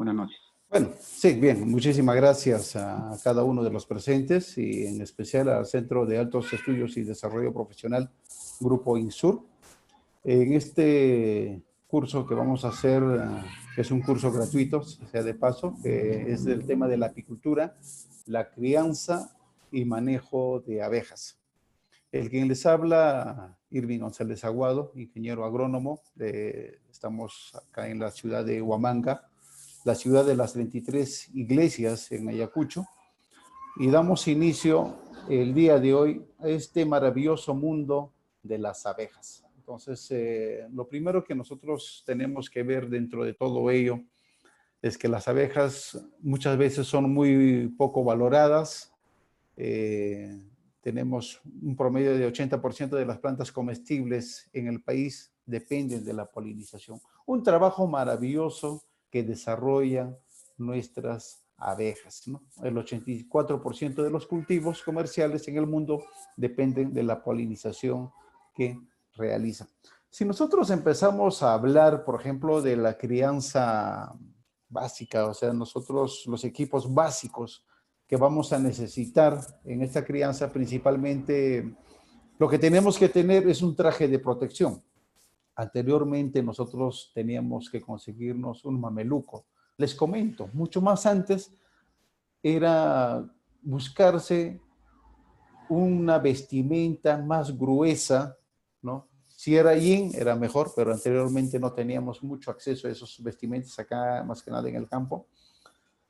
Buenas noches. Bueno, sí, bien, muchísimas gracias a cada uno de los presentes y en especial al Centro de Altos Estudios y Desarrollo Profesional, Grupo INSUR. En este curso que vamos a hacer, que es un curso gratuito, sea de paso, que es del tema de la apicultura, la crianza y manejo de abejas. El quien les habla, Irving González Aguado, ingeniero agrónomo. Estamos acá en la ciudad de Huamanga, la ciudad de las 23 iglesias en Ayacucho, y damos inicio el día de hoy a este maravilloso mundo de las abejas. Entonces, lo primero que nosotros tenemos que ver dentro de todo ello es que las abejas muchas veces son muy poco valoradas. Tenemos un promedio de 80% de las plantas comestibles en el país dependen de la polinización. Un trabajo maravilloso que desarrollan nuestras abejas, ¿no? El 84% de los cultivos comerciales en el mundo dependen de la polinización que realizan. Si nosotros empezamos a hablar, por ejemplo, de la crianza básica, o sea, nosotros los equipos básicos que vamos a necesitar en esta crianza, principalmente lo que tenemos que tener es un traje de protección. Anteriormente nosotros teníamos que conseguirnos un mameluco. Les comento, mucho más antes era buscarse una vestimenta más gruesa, ¿no? Si era yin, era mejor, pero anteriormente no teníamos mucho acceso a esos vestimentas acá, más que nada en el campo.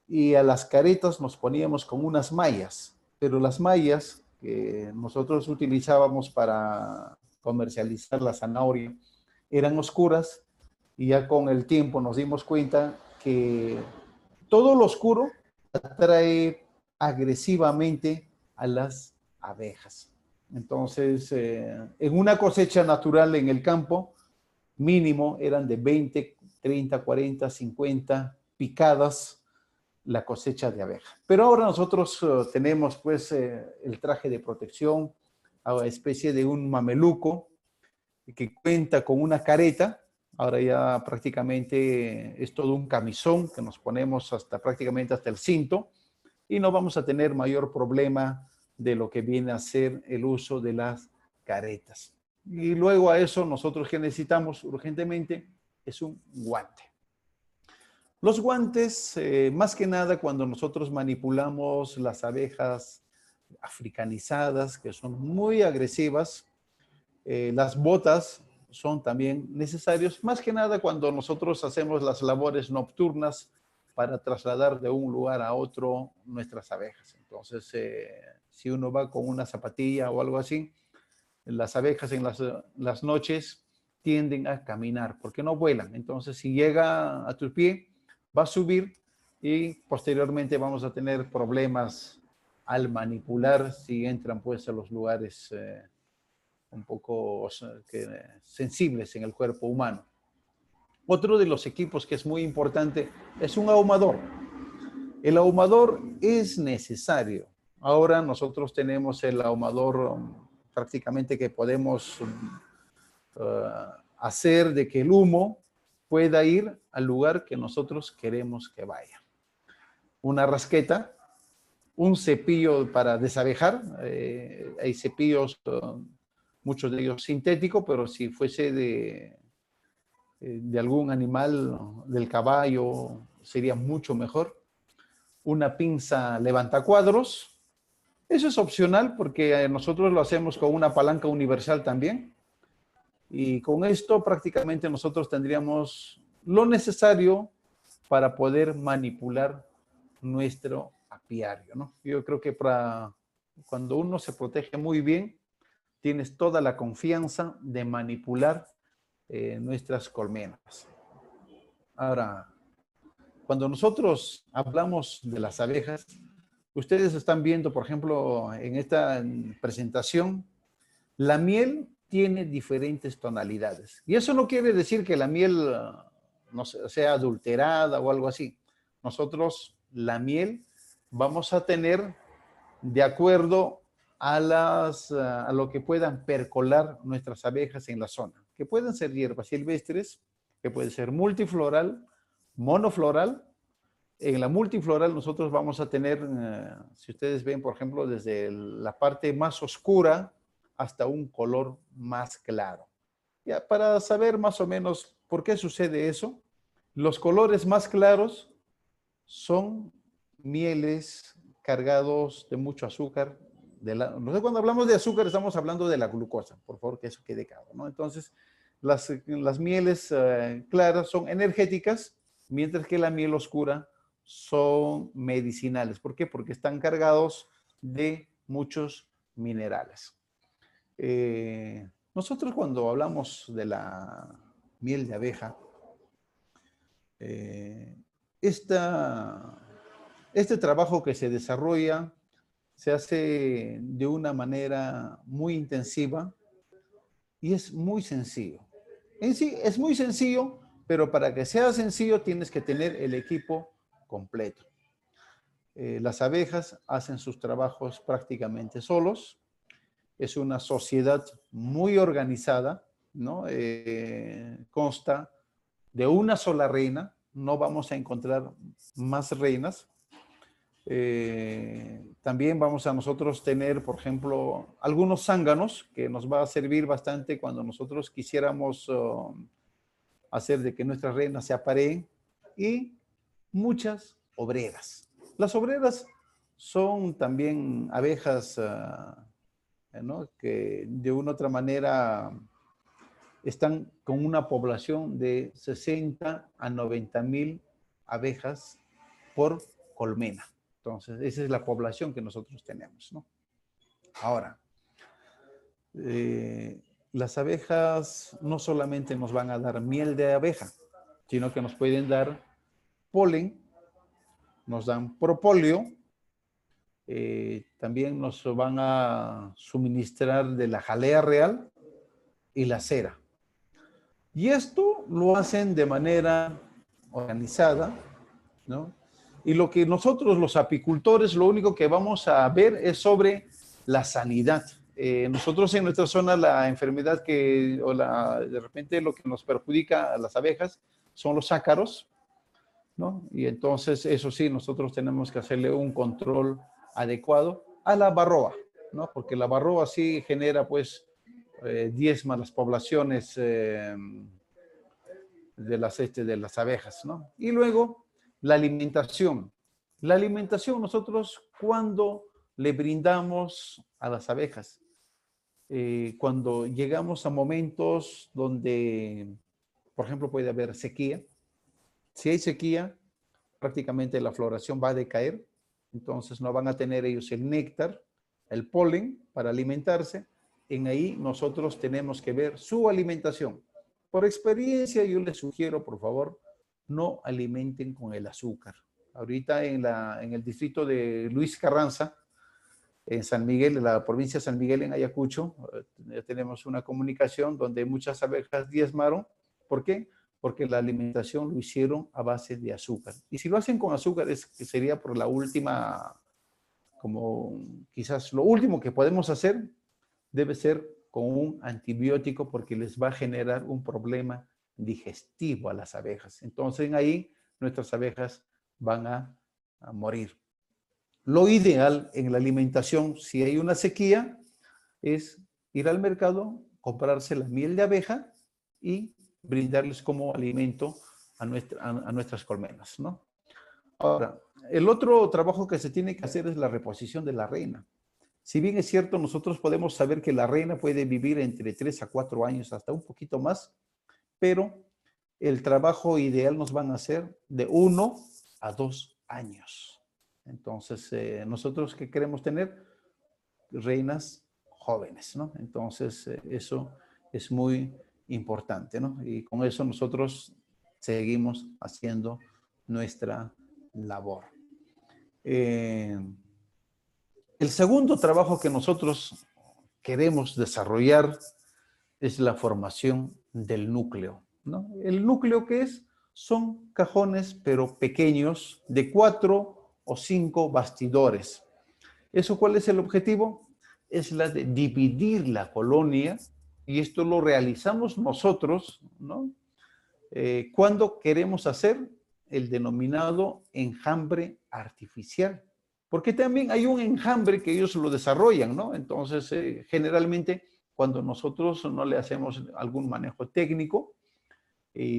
Y a las caretas nos poníamos con unas mallas, pero las mallas que nosotros utilizábamos para comercializar la zanahoria eran oscuras, y ya con el tiempo nos dimos cuenta que todo lo oscuro atrae agresivamente a las abejas. Entonces, en una cosecha natural en el campo, mínimo eran de 20, 30, 40, 50 picadas la cosecha de abeja. Pero ahora nosotros tenemos pues el traje de protección, a especie de un mameluco que cuenta con una careta. Ahora ya prácticamente es todo un camisón que nos ponemos prácticamente hasta el cinto, y no vamos a tener mayor problema de lo que viene a ser el uso de las caretas. Y luego a eso nosotros que necesitamos urgentemente es un guante. Los guantes, más que nada cuando nosotros manipulamos las abejas africanizadas, que son muy agresivas, las botas son también necesarios, más que nada cuando nosotros hacemos las labores nocturnas para trasladar de un lugar a otro nuestras abejas. Entonces, si uno va con una zapatilla o algo así, las abejas en las noches tienden a caminar porque no vuelan. Entonces, si llega a tu pie, va a subir y posteriormente vamos a tener problemas al manipular si entran pues a los lugares un poco sensibles en el cuerpo humano. Otro de los equipos que es muy importante es un ahumador. El ahumador es necesario. Ahora nosotros tenemos el ahumador prácticamente que podemos hacer de que el humo pueda ir al lugar que nosotros queremos que vaya. Una rasqueta, un cepillo para desabejar. Hay cepillos, muchos de ellos sintéticos, pero si fuese de algún animal, del caballo, sería mucho mejor. Una pinza levantacuadros. Eso es opcional porque nosotros lo hacemos con una palanca universal también. Y con esto prácticamente nosotros tendríamos lo necesario para poder manipular nuestro apiario, ¿no? Yo creo que cuando uno se protege muy bien, tienes toda la confianza de manipular nuestras colmenas. Ahora, cuando nosotros hablamos de las abejas, ustedes están viendo, por ejemplo, en esta presentación, la miel tiene diferentes tonalidades. Y eso no quiere decir que la miel no sea adulterada o algo así. Nosotros la miel vamos a tener de acuerdo a lo que puedan percolar nuestras abejas en la zona, que pueden ser hierbas silvestres, que puede ser multifloral, monofloral En la multifloral nosotros vamos a tener, si ustedes ven, por ejemplo, desde la parte más oscura hasta un color más claro. Ya, para saber más o menos por qué sucede eso, los colores más claros son mieles cargados de mucho azúcar. No sé, cuando hablamos de azúcar estamos hablando de la glucosa, por favor que eso quede claro, ¿no? Entonces, las mieles claras son energéticas, mientras que la miel oscura son medicinales. ¿Por qué? Porque están cargados de muchos minerales. Nosotros cuando hablamos de la miel de abeja, este trabajo que se desarrolla se hace de una manera muy intensiva y es muy sencillo. En sí, es muy sencillo, pero para que sea sencillo tienes que tener el equipo completo. Las abejas hacen sus trabajos prácticamente solos. Es una sociedad muy organizada, ¿no? Consta de una sola reina. No vamos a encontrar más reinas. También vamos a nosotros tener, por ejemplo, algunos zánganos que nos va a servir bastante cuando nosotros quisiéramos hacer de que nuestras reinas se apareen, y muchas obreras. Las obreras son también abejas, ¿no? Que de una u otra manera están con una población de 60 a 90,000 abejas por colmena. Entonces, esa es la población que nosotros tenemos, ¿no? Ahora, las abejas no solamente nos van a dar miel de abeja, sino que nos pueden dar polen, nos dan propóleo, también nos van a suministrar de la jalea real y la cera. Y esto lo hacen de manera organizada, ¿no? Y lo que nosotros los apicultores, lo único que vamos a ver es sobre la sanidad. Nosotros en nuestra zona la enfermedad de repente lo que nos perjudica a las abejas son los ácaros, ¿no? Y entonces eso sí, nosotros tenemos que hacerle un control adecuado a la varroa, ¿no? Porque la varroa sí genera pues diezma las poblaciones de las abejas, ¿no? Y luego la alimentación. La alimentación nosotros cuando le brindamos a las abejas, cuando llegamos a momentos donde, por ejemplo, puede haber sequía. Si hay sequía, prácticamente la floración va a decaer, entonces no van a tener ellos el néctar, el polen para alimentarse. En ahí nosotros tenemos que ver su alimentación. Por experiencia yo les sugiero, por favor, no alimenten con el azúcar. Ahorita en el distrito de Luis Carranza, en San Miguel, en la provincia de San Miguel, en Ayacucho, ya tenemos una comunicación donde muchas abejas diezmaron. ¿Por qué? Porque la alimentación lo hicieron a base de azúcar. Y si lo hacen con azúcar, sería por la última, como quizás lo último que podemos hacer, debe ser con un antibiótico, porque les va a generar un problema digestivo a las abejas. Entonces ahí nuestras abejas van a morir. Lo ideal en la alimentación, si hay una sequía, es ir al mercado, comprarse la miel de abeja y brindarles como alimento a nuestras colmenas, ¿no? Ahora, el otro trabajo que se tiene que hacer es la reposición de la reina. Si bien es cierto, nosotros podemos saber que la reina puede vivir entre 3 a 4 años, hasta un poquito más, pero el trabajo ideal nos van a hacer de 1 a 2 años. Entonces, nosotros que queremos tener reinas jóvenes, ¿no? Entonces, eso es muy importante, ¿no? Y con eso nosotros seguimos haciendo nuestra labor. El segundo trabajo que nosotros queremos desarrollar es la formación del núcleo, ¿no? ¿El núcleo qué es? Son cajones, pero pequeños, de 4 o 5 bastidores. ¿Eso cuál es el objetivo? Es la de dividir la colonia, y esto lo realizamos nosotros, ¿no? Cuando queremos hacer el denominado enjambre artificial, porque también hay un enjambre que ellos lo desarrollan, ¿no? Entonces, generalmente, cuando nosotros no le hacemos algún manejo técnico,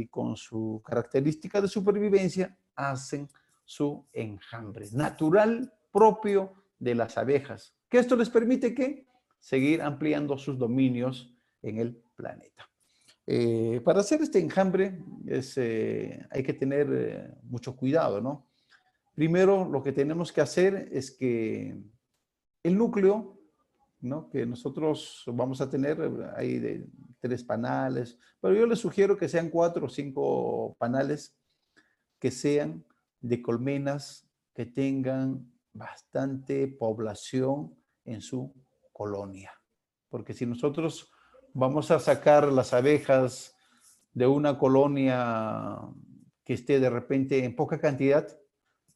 con su característica de supervivencia, hacen su enjambre natural propio de las abejas, que esto les permite que seguir ampliando sus dominios en el planeta. Para hacer este enjambre hay que tener mucho cuidado, ¿no? Primero, lo que tenemos que hacer es que el núcleo, ¿no?, que nosotros vamos a tener ahí de 3 panales, pero yo les sugiero que sean 4 o 5 panales que sean de colmenas que tengan bastante población en su colonia. Porque si nosotros vamos a sacar las abejas de una colonia que esté de repente en poca cantidad,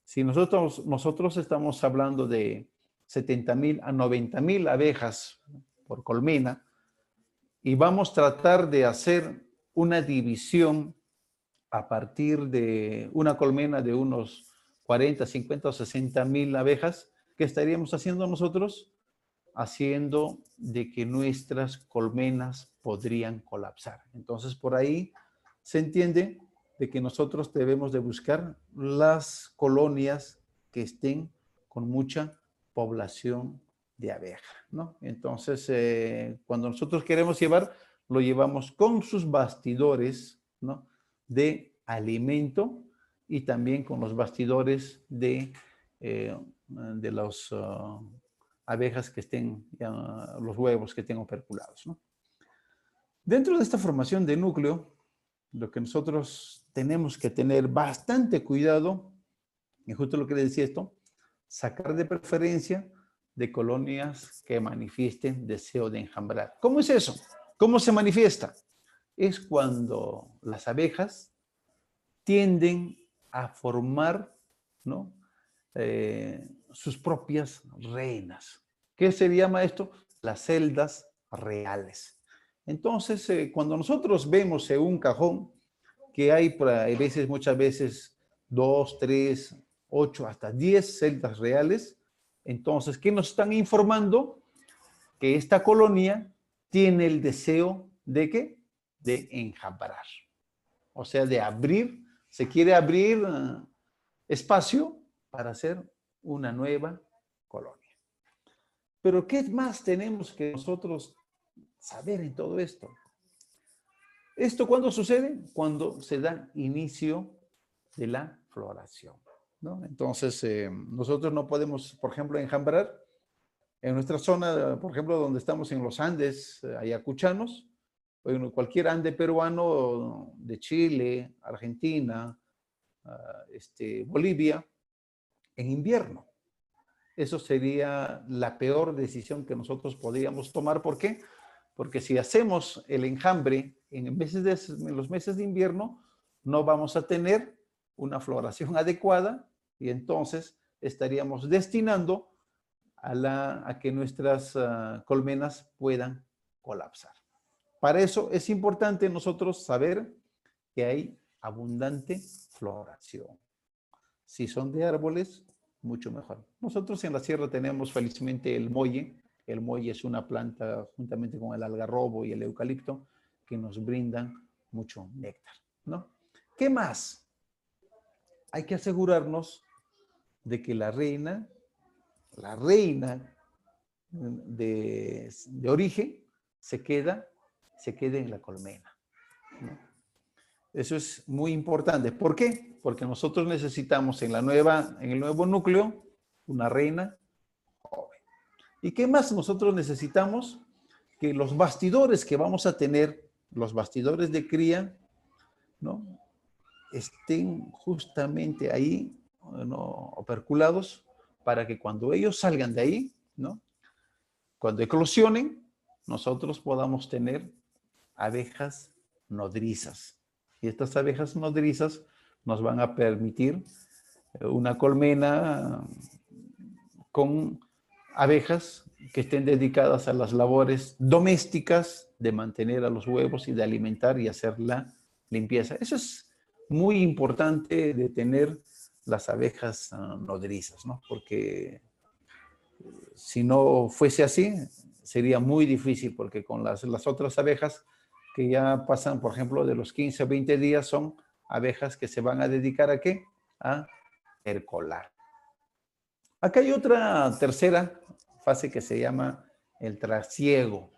si nosotros estamos hablando de 70,000 a 90,000 abejas por colmena y vamos a tratar de hacer una división a partir de una colmena de unos 40, 50 o 60,000 abejas, ¿qué estaríamos haciendo nosotros? Haciendo de que nuestras colmenas podrían colapsar. Entonces, por ahí se entiende de que nosotros debemos de buscar las colonias que estén con mucha población de abeja, ¿no? Entonces, cuando nosotros queremos llevar, lo llevamos con sus bastidores, ¿no?, de alimento y también con los bastidores de los abejas que estén, los huevos que estén operculados, ¿no? Dentro de esta formación de núcleo, lo que nosotros tenemos que tener bastante cuidado, y justo lo que le decía esto, sacar de preferencia de colonias que manifiesten deseo de enjambrar. ¿Cómo es eso? ¿Cómo se manifiesta? Es cuando las abejas tienden a formar, ¿no?, sus propias reinas. ¿Qué se llama esto? Las celdas reales. Entonces, cuando nosotros vemos en un cajón que hay muchas veces 2, 3, 8, hasta 10 celdas reales, entonces, ¿qué nos están informando? Que esta colonia tiene el deseo ¿de qué? De enjambrar. O sea, de abrir, se quiere abrir espacio para hacer una nueva colonia. Pero ¿qué más tenemos que nosotros saber en todo esto? ¿Esto cuándo sucede? Cuando se da inicio de la floración, ¿no? Entonces, nosotros no podemos, por ejemplo, enjambrar en nuestra zona, por ejemplo, donde estamos en los Andes ayacuchanos, o en cualquier ande peruano, de Chile, Argentina, Bolivia, en invierno. Eso sería la peor decisión que nosotros podríamos tomar. ¿Por qué? Porque si hacemos el enjambre en los meses de invierno, no vamos a tener una floración adecuada y entonces estaríamos destinando a que nuestras colmenas puedan colapsar. Para eso es importante nosotros saber que hay abundante floración. Si son de árboles, mucho mejor. Nosotros en la sierra tenemos felizmente el molle. El molle es una planta juntamente con el algarrobo y el eucalipto que nos brindan mucho néctar, ¿no? ¿Qué más? Hay que asegurarnos de que la reina de origen se quede en la colmena, ¿no? Eso es muy importante. ¿Por qué? Porque nosotros necesitamos en el nuevo núcleo una reina joven. ¿Y qué más nosotros necesitamos? Que los bastidores que vamos a tener, los bastidores de cría, ¿no?, estén justamente ahí, ¿no?, operculados, para que cuando ellos salgan de ahí, ¿no?, cuando eclosionen, nosotros podamos tener abejas nodrizas. Y estas abejas nodrizas nos van a permitir una colmena con abejas que estén dedicadas a las labores domésticas de mantener a los huevos y de alimentar y hacer la limpieza. Eso es muy importante de tener las abejas nodrizas, ¿no? Porque si no fuese así, sería muy difícil, porque con las otras abejas que ya pasan, por ejemplo, de los 15 o 20 días, son abejas que se van a dedicar ¿a qué? A percolar. Acá hay otra tercera fase que se llama el trasiego.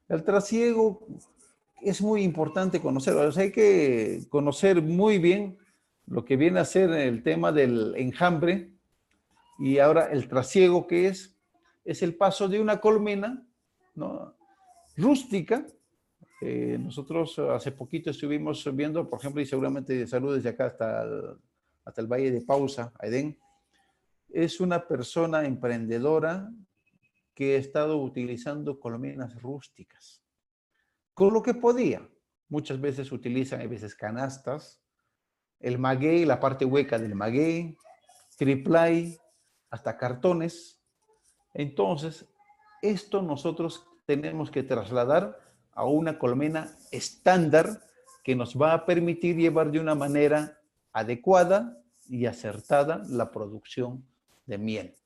El trasiego es muy importante conocerlo. O sea, hay que conocer muy bien lo que viene a ser el tema del enjambre y ahora el trasiego, que es el paso de una colmena, ¿no?, rústica. Nosotros hace poquito estuvimos viendo, por ejemplo, y seguramente salud desde acá hasta el Valle de Pausa, Edén. Es una persona emprendedora que ha estado utilizando colmenas rústicas, con lo que podía. Muchas veces utilizan, a veces, canastas, el maguey, la parte hueca del maguey, triplay, hasta cartones. Entonces, esto nosotros tenemos que trasladar a una colmena estándar que nos va a permitir llevar de una manera adecuada y acertada la producción de miel.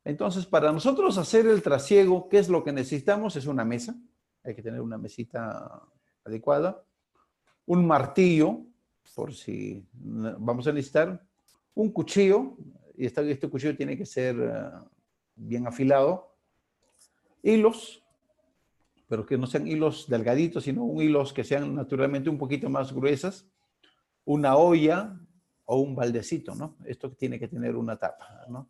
Entonces, para nosotros hacer el trasiego, ¿qué es lo que necesitamos? Es una mesa. Hay que tener una mesita adecuada, un martillo, por si vamos a necesitar, un cuchillo, y este cuchillo tiene que ser bien afilado, hilos, pero que no sean hilos delgaditos, sino hilos que sean naturalmente un poquito más gruesas, una olla o un baldecito, ¿no? Esto tiene que tener una tapa, ¿no?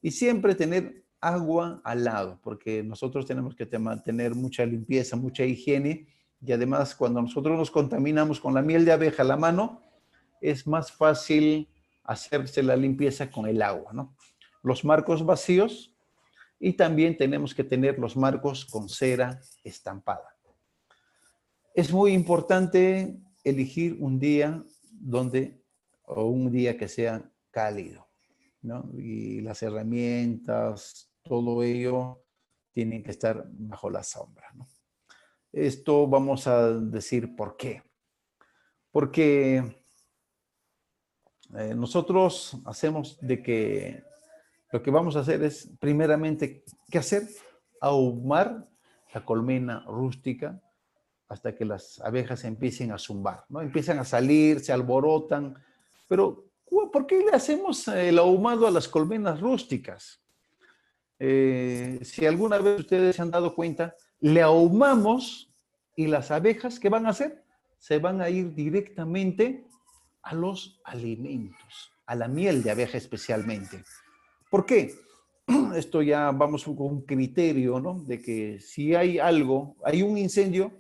Y siempre tener agua al lado, porque nosotros tenemos que mantener mucha limpieza, mucha higiene, y además cuando nosotros nos contaminamos con la miel de abeja a la mano, es más fácil hacerse la limpieza con el agua, ¿no? Los marcos vacíos, y también tenemos que tener los marcos con cera estampada. Es muy importante elegir un día o un día que sea cálido, ¿no? Y las herramientas, todo ello, tienen que estar bajo la sombra, ¿no? Esto vamos a decir por qué. Porque nosotros hacemos de que lo que vamos a hacer es, primeramente, ¿qué hacer? Ahumar la colmena rústica hasta que las abejas empiecen a zumbar, ¿no? Empiezan a salir, se alborotan. Pero, ¿por qué le hacemos el ahumado a las colmenas rústicas? Si alguna vez ustedes se han dado cuenta, le ahumamos y las abejas, ¿qué van a hacer? Se van a ir directamente a los alimentos, a la miel de abeja especialmente. ¿Por qué? Esto ya vamos con un criterio, ¿no? De que si hay algo, hay un incendio,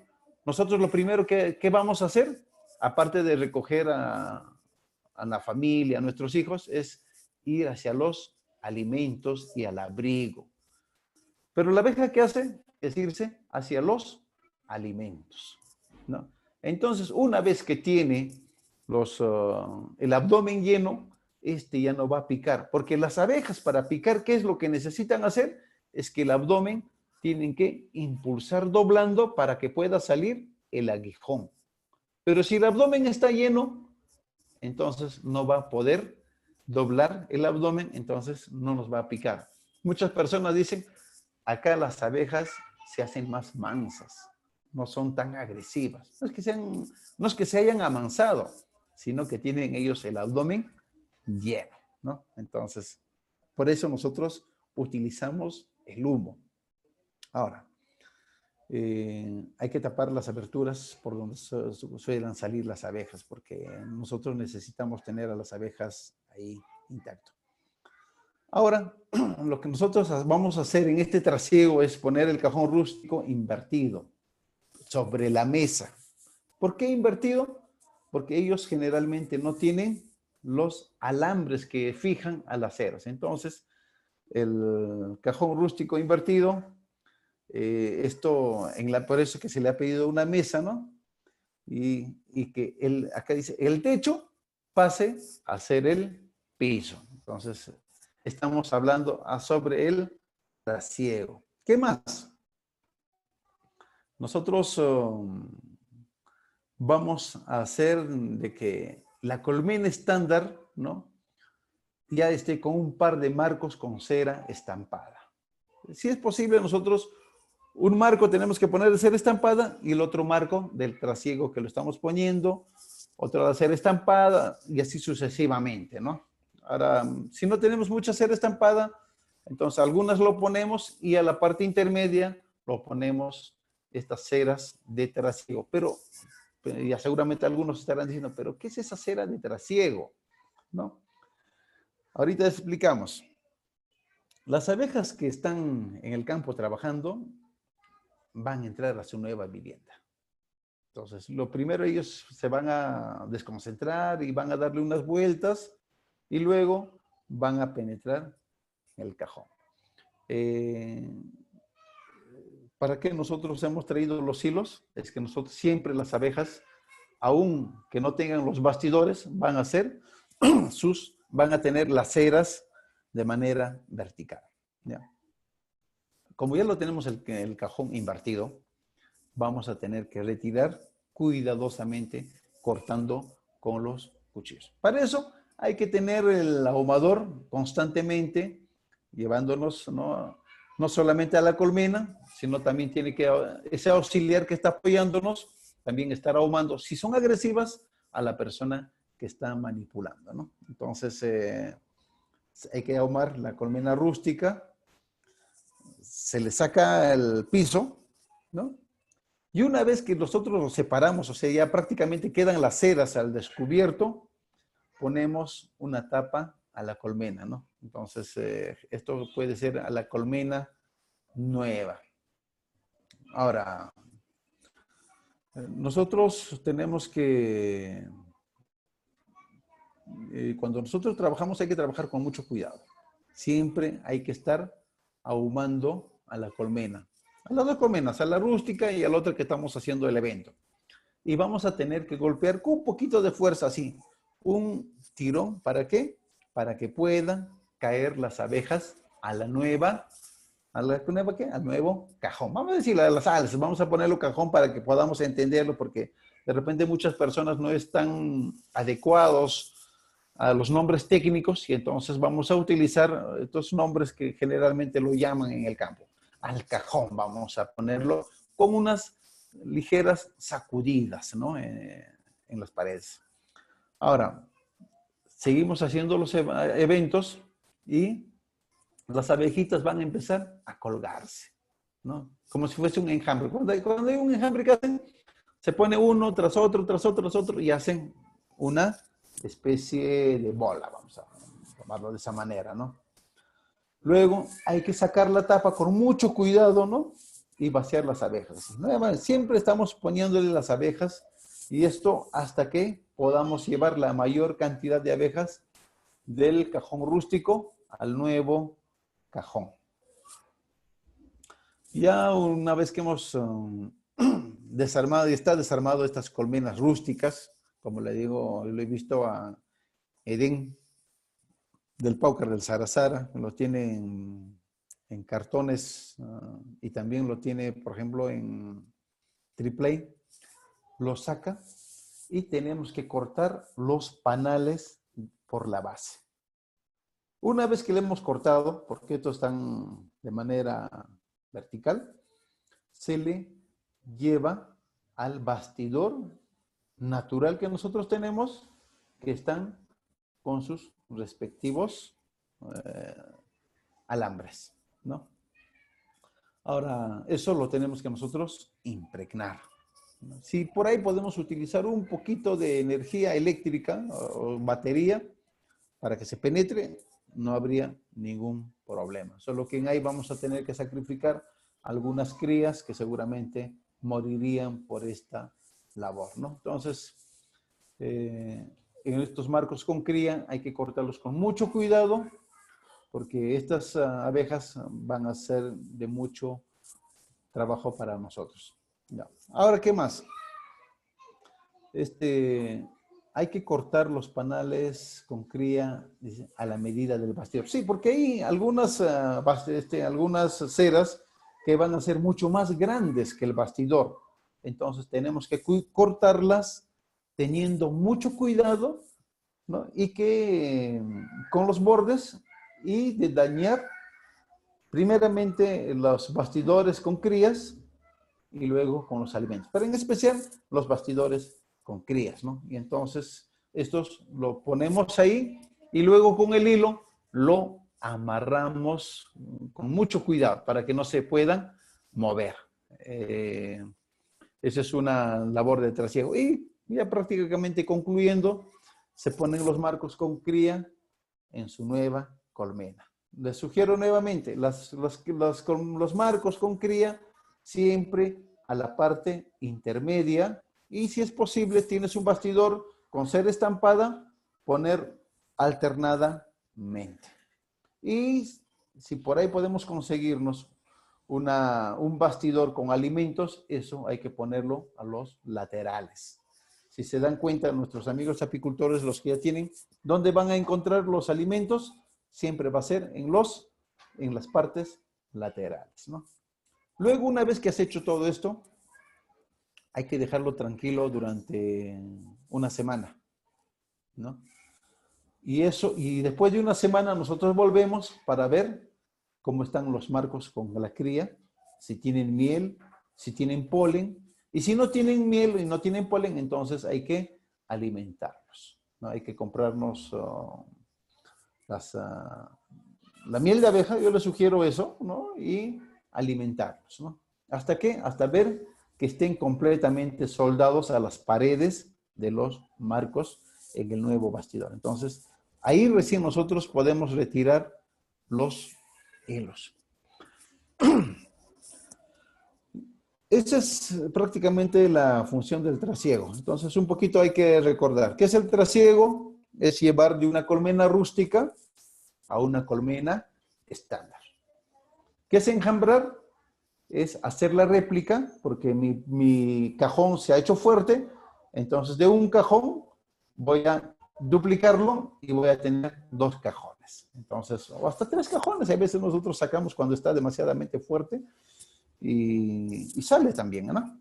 nosotros lo primero que vamos a hacer, aparte de recoger a la familia, a nuestros hijos, es ir hacia los alimentos y al abrigo. Pero la abeja, ¿qué hace? Es irse hacia los alimentos, ¿no? Entonces, una vez que tiene el abdomen lleno, este ya no va a picar, porque las abejas para picar, ¿qué es lo que necesitan hacer? Es que el abdomen tienen que impulsar doblando para que pueda salir el aguijón. Pero si el abdomen está lleno, entonces no va a poder doblar el abdomen, entonces no nos va a picar. Muchas personas dicen, acá las abejas se hacen más mansas, no son tan agresivas. No es que se hayan amansado, sino que tienen ellos el abdomen lleno, ¿no? Entonces, por eso nosotros utilizamos el humo. Ahora, hay que tapar las aberturas por donde suelen salir las abejas, porque nosotros necesitamos tener a las abejas ahí intacto. Ahora, lo que nosotros vamos a hacer en este trasiego es poner el cajón rústico invertido sobre la mesa. ¿Por qué invertido? Porque ellos generalmente no tienen los alambres que fijan a las ceras. Entonces, el cajón rústico invertido, por eso que se le ha pedido una mesa, ¿no? Y que acá dice, el techo pase a ser el piso. Entonces, estamos hablando sobre el trasiego. ¿Qué más? Nosotros vamos a hacer de que la colmena estándar, ¿no? Ya esté con un par de marcos con cera estampada. Si es posible, nosotros un marco tenemos que poner de cera estampada y el otro marco del trasiego que lo estamos poniendo, otro de cera estampada y así sucesivamente, ¿no? Ahora, si no tenemos mucha cera estampada, entonces algunas lo ponemos y a la parte intermedia lo ponemos estas ceras de trasiego. Pero ya seguramente algunos estarán diciendo, ¿pero qué es esa cera de trasiego? ¿No? Ahorita explicamos. Las abejas que están en el campo trabajando van a entrar a su nueva vivienda. Entonces, lo primero ellos se van a desconcentrar y van a darle unas vueltas y luego van a penetrar en el cajón. ¿Para qué nosotros hemos traído los hilos? Es que nosotros siempre las abejas, aun que no tengan los bastidores, van a hacer van a tener las ceras de manera vertical. ¿Ya? Como ya lo tenemos el cajón invertido, vamos a tener que retirar cuidadosamente cortando con los cuchillos. Para eso hay que tener el ahumador constantemente llevándonos no solamente a la colmena, sino también tiene que ese auxiliar que está apoyándonos también estar ahumando, si son agresivas, a la persona que está manipulando, ¿no? Entonces hay que ahumar la colmena rústica, se le saca el piso, ¿no? Y una vez que nosotros los separamos, o sea, ya prácticamente quedan las ceras al descubierto, ponemos una tapa a la colmena, ¿no? Entonces, esto puede ser a la colmena nueva. Ahora, nosotros tenemos que, cuando nosotros trabajamos hay que trabajar con mucho cuidado. Siempre hay que estar ahumando a la colmena. A las dos colmenas, a la rústica y a la otra que estamos haciendo el evento. Y vamos a tener que golpear con un poquito de fuerza, así. Un tirón, ¿para qué? Para que puedan caer las abejas a la nueva, ¿qué? Al nuevo cajón. Vamos a decirle a las alas, vamos a ponerlo cajón para que podamos entenderlo, porque de repente muchas personas no están adecuados a los nombres técnicos y entonces vamos a utilizar estos nombres que generalmente lo llaman en el campo. Al cajón vamos a ponerlo con unas ligeras sacudidas, ¿no? En las paredes. Ahora, seguimos haciendo los eventos y las abejitas van a empezar a colgarse, ¿no? Como si fuese un enjambre. Cuando hay un enjambre que hacen, se pone uno tras otro, tras otro, tras otro y hacen una especie de bola, vamos a tomarlo de esa manera, ¿no? Luego hay que sacar la tapa con mucho cuidado, ¿no? Y vaciar las abejas. Siempre estamos poniéndole las abejas y esto hasta que podamos llevar la mayor cantidad de abejas del cajón rústico al nuevo cajón. Ya una vez que hemos desarmado y está desarmado estas colmenas rústicas, como le digo, lo he visto a Edén del Paucar del Sarasara, lo tiene en cartones y también lo tiene, por ejemplo, en triple A, lo saca y tenemos que cortar los panales por la base. Una vez que le hemos cortado, porque estos están de manera vertical, se le lleva al bastidor natural que nosotros tenemos, que están con sus respectivos alambres, ¿no? Ahora, eso lo tenemos que nosotros impregnar. Si por ahí podemos utilizar un poquito de energía eléctrica o batería para que se penetre, no habría ningún problema. Solo que en ahí vamos a tener que sacrificar algunas crías que seguramente morirían por esta labor, ¿no? Entonces, en estos marcos con cría hay que cortarlos con mucho cuidado porque estas abejas van a ser de mucho trabajo para nosotros. Ya. Ahora, ¿qué más? Hay que cortar los panales con cría a la medida del bastidor. Sí, porque hay algunas ceras que van a ser mucho más grandes que el bastidor. Entonces tenemos que cortarlas teniendo mucho cuidado ¿no? Y que con los bordes y de dañar primeramente los bastidores con crías y luego con los alimentos. Pero en especial los bastidores con crías, ¿no? Y entonces estos lo ponemos ahí y luego con el hilo lo amarramos con mucho cuidado para que no se puedan mover. Esa es una labor de trasiego. Y ya prácticamente concluyendo, se ponen los marcos con cría en su nueva colmena. Les sugiero nuevamente, los marcos con cría siempre a la parte intermedia y si es posible, tienes un bastidor con cera estampada, poner alternadamente. Y si por ahí podemos conseguirnos un bastidor con alimentos, eso hay que ponerlo a los laterales. Si se dan cuenta, nuestros amigos apicultores, los que ya tienen, ¿dónde van a encontrar los alimentos? Siempre va a ser en las partes laterales, ¿no? Luego, una vez que has hecho todo esto, hay que dejarlo tranquilo durante una semana, ¿no? Y después de una semana nosotros volvemos para ver cómo están los marcos con la cría, si tienen miel, si tienen polen, y si no tienen miel y no tienen polen, entonces hay que alimentarlos, ¿no? Hay que comprarnos la miel de abeja, yo les sugiero eso, ¿no? Y alimentarlos, ¿no? ¿Hasta qué? Hasta ver que estén completamente soldados a las paredes de los marcos en el nuevo bastidor. Entonces, ahí recién nosotros podemos retirar los hilos. Esa es prácticamente la función del trasiego. Entonces, un poquito hay que recordar. ¿Qué es el trasiego? Es llevar de una colmena rústica a una colmena estándar. ¿Qué es enjambrar? Es hacer la réplica, porque mi cajón se ha hecho fuerte, entonces de un cajón voy a duplicarlo y voy a tener 2 cajones. Entonces, o hasta 3 cajones. A veces nosotros sacamos cuando está demasiadamente fuerte y sale también, ¿no?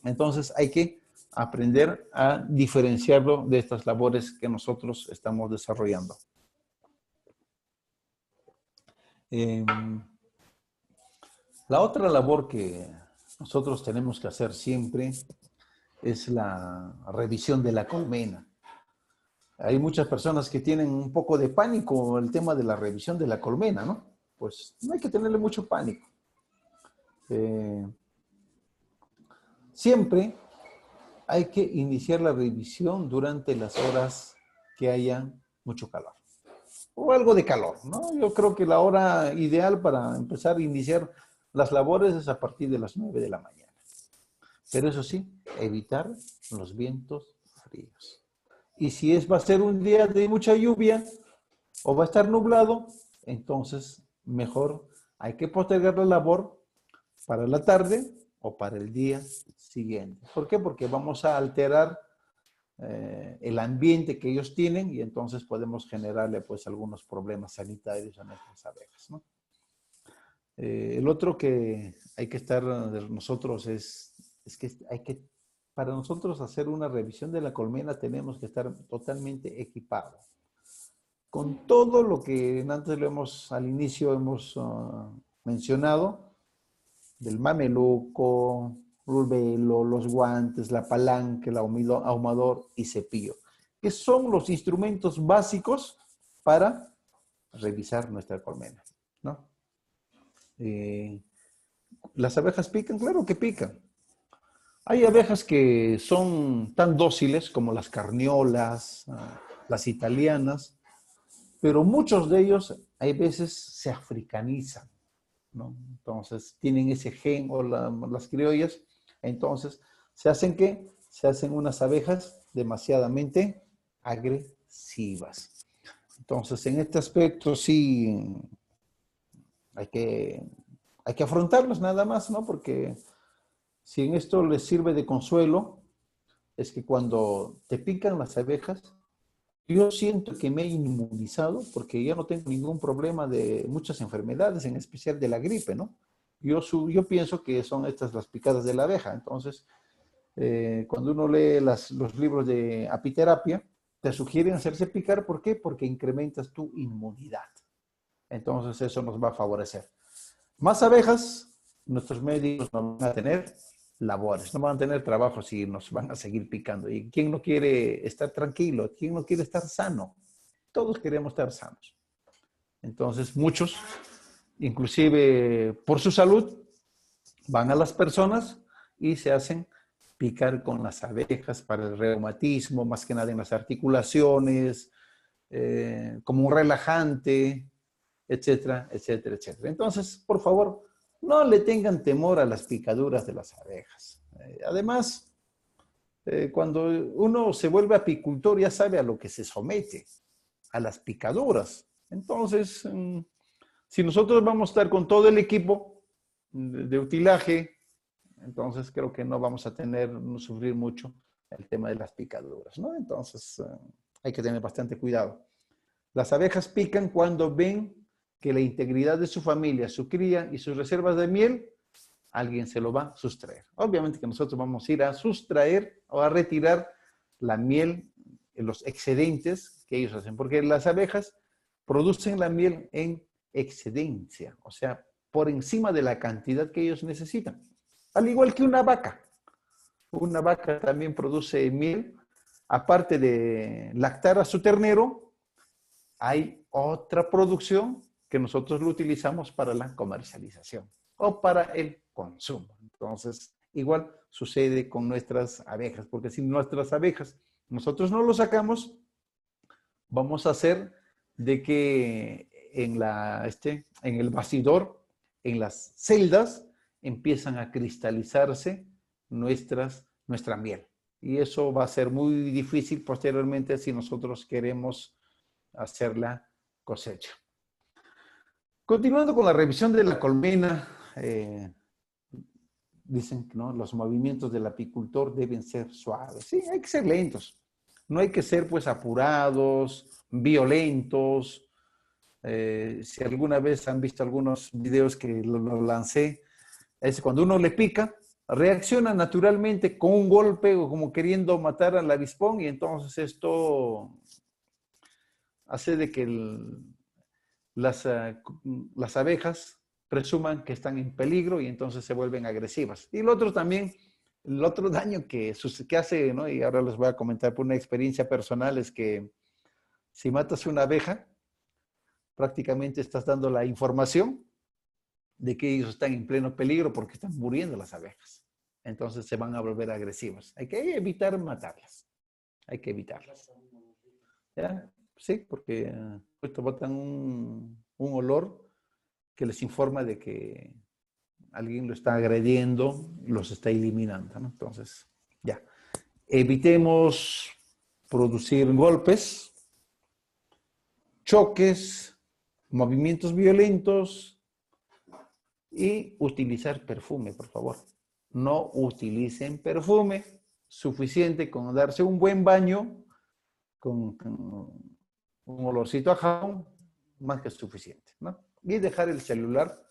Entonces hay que aprender a diferenciarlo de estas labores que nosotros estamos desarrollando. La otra labor que nosotros tenemos que hacer siempre es la revisión de la colmena. Hay muchas personas que tienen un poco de pánico el tema de la revisión de la colmena, ¿no? Pues no hay que tenerle mucho pánico. Siempre hay que iniciar la revisión durante las horas que haya mucho calor o algo de calor, ¿no? Yo creo que la hora ideal para empezar a iniciar las labores es a partir de las 9 de la mañana. Pero eso sí, evitar los vientos fríos. Y si va a ser un día de mucha lluvia o va a estar nublado, entonces mejor hay que postergar la labor para la tarde o para el día siguiente. ¿Por qué? Porque vamos a alterar el ambiente que ellos tienen y entonces podemos generarle pues algunos problemas sanitarios a nuestras abejas, ¿no? El otro que hay que estar de nosotros es que para nosotros hacer una revisión de la colmena tenemos que estar totalmente equipados. Con todo lo que antes al inicio hemos mencionado, del mameluco, rulvelo, los guantes, la palanca, el ahumador y cepillo, que son los instrumentos básicos para revisar nuestra colmena, ¿no? ¿Las abejas pican? Claro que pican. Hay abejas que son tan dóciles como las carniolas, las italianas, pero muchos de ellos hay veces se africanizan, ¿no? Entonces tienen ese gen o las criollas, entonces se hacen unas abejas demasiadamente agresivas. Entonces en este aspecto sí hay que afrontarlos nada más, ¿no? Porque si en esto les sirve de consuelo, es que cuando te pican las abejas, yo siento que me he inmunizado porque ya no tengo ningún problema de muchas enfermedades, en especial de la gripe, ¿no? Yo pienso que son estas las picadas de la abeja. Entonces, cuando uno lee los libros de apiterapia, te sugieren hacerse picar. ¿Por qué? Porque incrementas tu inmunidad. Entonces eso nos va a favorecer. Más abejas, nuestros médicos no van a tener labores, no van a tener trabajo si nos van a seguir picando. ¿Y quién no quiere estar tranquilo? ¿Quién no quiere estar sano? Todos queremos estar sanos. Entonces muchos, inclusive por su salud, van a las personas y se hacen picar con las abejas para el reumatismo, más que nada en las articulaciones, como un relajante, etcétera, etcétera, etcétera. Entonces, por favor, no le tengan temor a las picaduras de las abejas. Además, cuando uno se vuelve apicultor ya sabe a lo que se somete, a las picaduras. Entonces, si nosotros vamos a estar con todo el equipo de utilaje, entonces creo que no vamos a sufrir mucho el tema de las picaduras, ¿no? Entonces, hay que tener bastante cuidado. Las abejas pican cuando ven que la integridad de su familia, su cría y sus reservas de miel, alguien se lo va a sustraer. Obviamente que nosotros vamos a ir a sustraer o a retirar la miel, los excedentes que ellos hacen, porque las abejas producen la miel en excedencia, o sea, por encima de la cantidad que ellos necesitan. Al igual que una vaca. Una vaca también produce miel. Aparte de lactar a su ternero, hay otra producción que nosotros lo utilizamos para la comercialización o para el consumo. Entonces, igual sucede con nuestras abejas, porque si nuestras abejas nosotros no lo sacamos, vamos a hacer de que en el bastidor, en las celdas, empiezan a cristalizarse nuestra miel. Y eso va a ser muy difícil posteriormente si nosotros queremos hacer la cosecha. Continuando con la revisión de la colmena, dicen que ¿no? Los movimientos del apicultor deben ser suaves. Sí, hay que ser lentos. No hay que ser pues apurados, violentos. Si alguna vez han visto algunos videos que lo lancé, es cuando uno le pica, reacciona naturalmente con un golpe o como queriendo matar al avispón y entonces esto hace de que las abejas presuman que están en peligro y entonces se vuelven agresivas. Y el otro también, el otro daño que hace, ¿no? Y ahora les voy a comentar por una experiencia personal, es que si matas una abeja, prácticamente estás dando la información de que ellos están en pleno peligro porque están muriendo las abejas. Entonces se van a volver agresivas. Hay que evitar matarlas. Hay que evitarlas. ¿Ya? Sí, porque esto botan un olor que les informa de que alguien lo está agrediendo, los está eliminando, ¿no? Entonces, ya. Evitemos producir golpes, choques, movimientos violentos y utilizar perfume, por favor. No utilicen perfume, suficiente con darse un buen baño con un olorcito a jabón, más que suficiente, ¿no? Y dejar el celular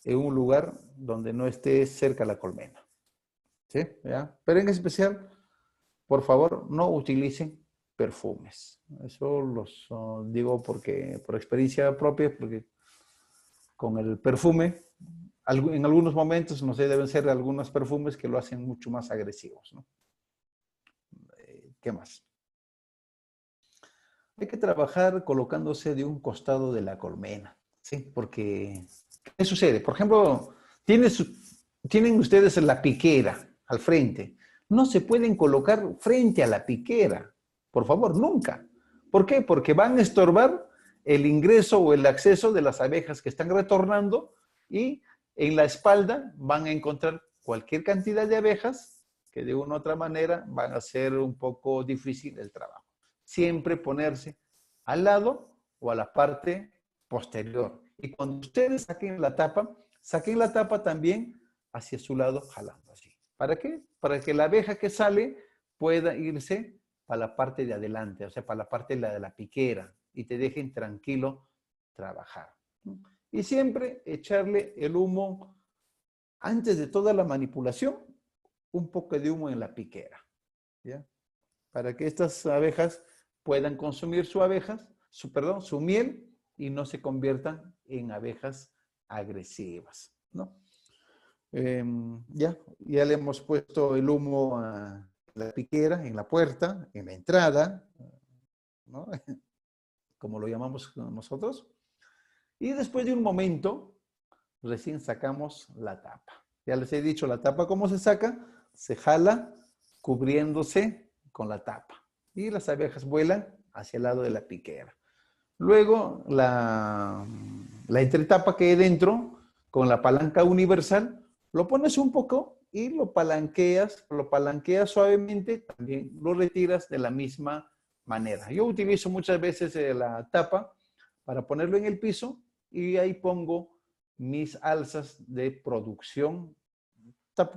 en un lugar donde no esté cerca la colmena. ¿Sí? ¿Ya? Pero en especial, por favor, no utilicen perfumes. Eso los digo porque, por experiencia propia, porque con el perfume, en algunos momentos, no sé, deben ser algunos perfumes que lo hacen mucho más agresivos, ¿no? ¿Qué más? Hay que trabajar colocándose de un costado de la colmena, ¿sí? Porque, ¿qué sucede? Por ejemplo, tienen ustedes la piquera al frente. No se pueden colocar frente a la piquera, por favor, nunca. ¿Por qué? Porque van a estorbar el ingreso o el acceso de las abejas que están retornando y en la espalda van a encontrar cualquier cantidad de abejas que de una u otra manera van a hacer un poco difícil el trabajo. Siempre ponerse al lado o a la parte posterior. Y cuando ustedes saquen la tapa también hacia su lado jalando así. ¿Para qué? Para que la abeja que sale pueda irse para la parte de adelante, o sea, para la parte de la piquera y te dejen tranquilo trabajar. Y siempre echarle el humo antes de toda la manipulación, un poco de humo en la piquera, ¿ya? Para que estas abejas puedan consumir su miel y no se conviertan en abejas agresivas, ¿no? Ya le hemos puesto el humo a la piquera, en la puerta, en la entrada, ¿no? Como lo llamamos nosotros. Y después de un momento, recién sacamos la tapa. Ya les he dicho la tapa cómo se saca. Se jala cubriéndose con la tapa. Y las abejas vuelan hacia el lado de la piquera. Luego, la entretapa que hay dentro, con la palanca universal, lo pones un poco y lo palanqueas suavemente, también lo retiras de la misma manera. Yo utilizo muchas veces la tapa para ponerlo en el piso y ahí pongo mis alzas de producción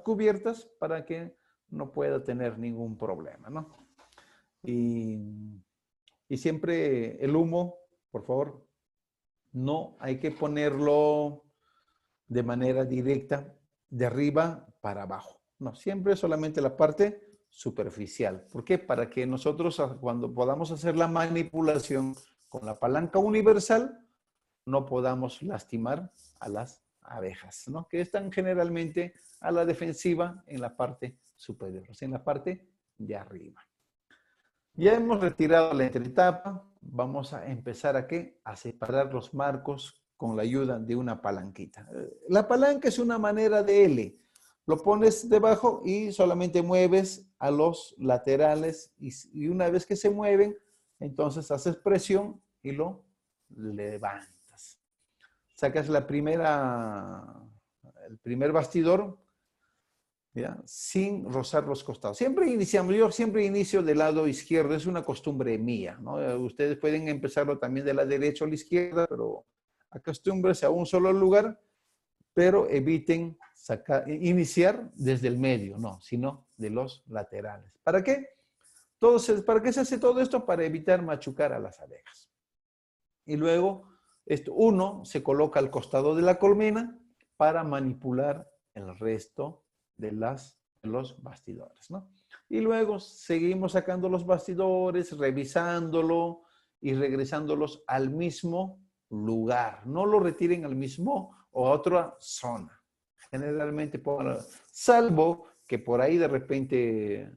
cubiertas para que no pueda tener ningún problema, ¿no? Y siempre el humo, por favor, no hay que ponerlo de manera directa de arriba para abajo. No, siempre solamente la parte superficial. ¿Por qué? Para que nosotros cuando podamos hacer la manipulación con la palanca universal, no podamos lastimar a las abejas, ¿no? Que están generalmente a la defensiva en la parte superior, o sea, en la parte de arriba. Ya hemos retirado la entretapa, vamos a empezar a ¿qué? A separar los marcos con la ayuda de una palanquita. La palanca es una manera de L. Lo pones debajo y solamente mueves a los laterales y una vez que se mueven, entonces haces presión y lo levantas. Sacas el primer bastidor, ¿ya? Sin rozar los costados. Yo siempre inicio del lado izquierdo, es una costumbre mía, ¿no? Ustedes pueden empezarlo también de la derecha o la izquierda, pero acostúmbrense a un solo lugar, pero eviten iniciar desde el medio, no, sino de los laterales. ¿Para qué? ¿Para qué se hace todo esto? Para evitar machucar a las abejas. Y luego, uno se coloca al costado de la colmena para manipular el resto de los bastidores, ¿no? Y luego seguimos sacando los bastidores, revisándolo y regresándolos al mismo lugar. No lo retiren al mismo o a otra zona. Generalmente, salvo que por ahí de repente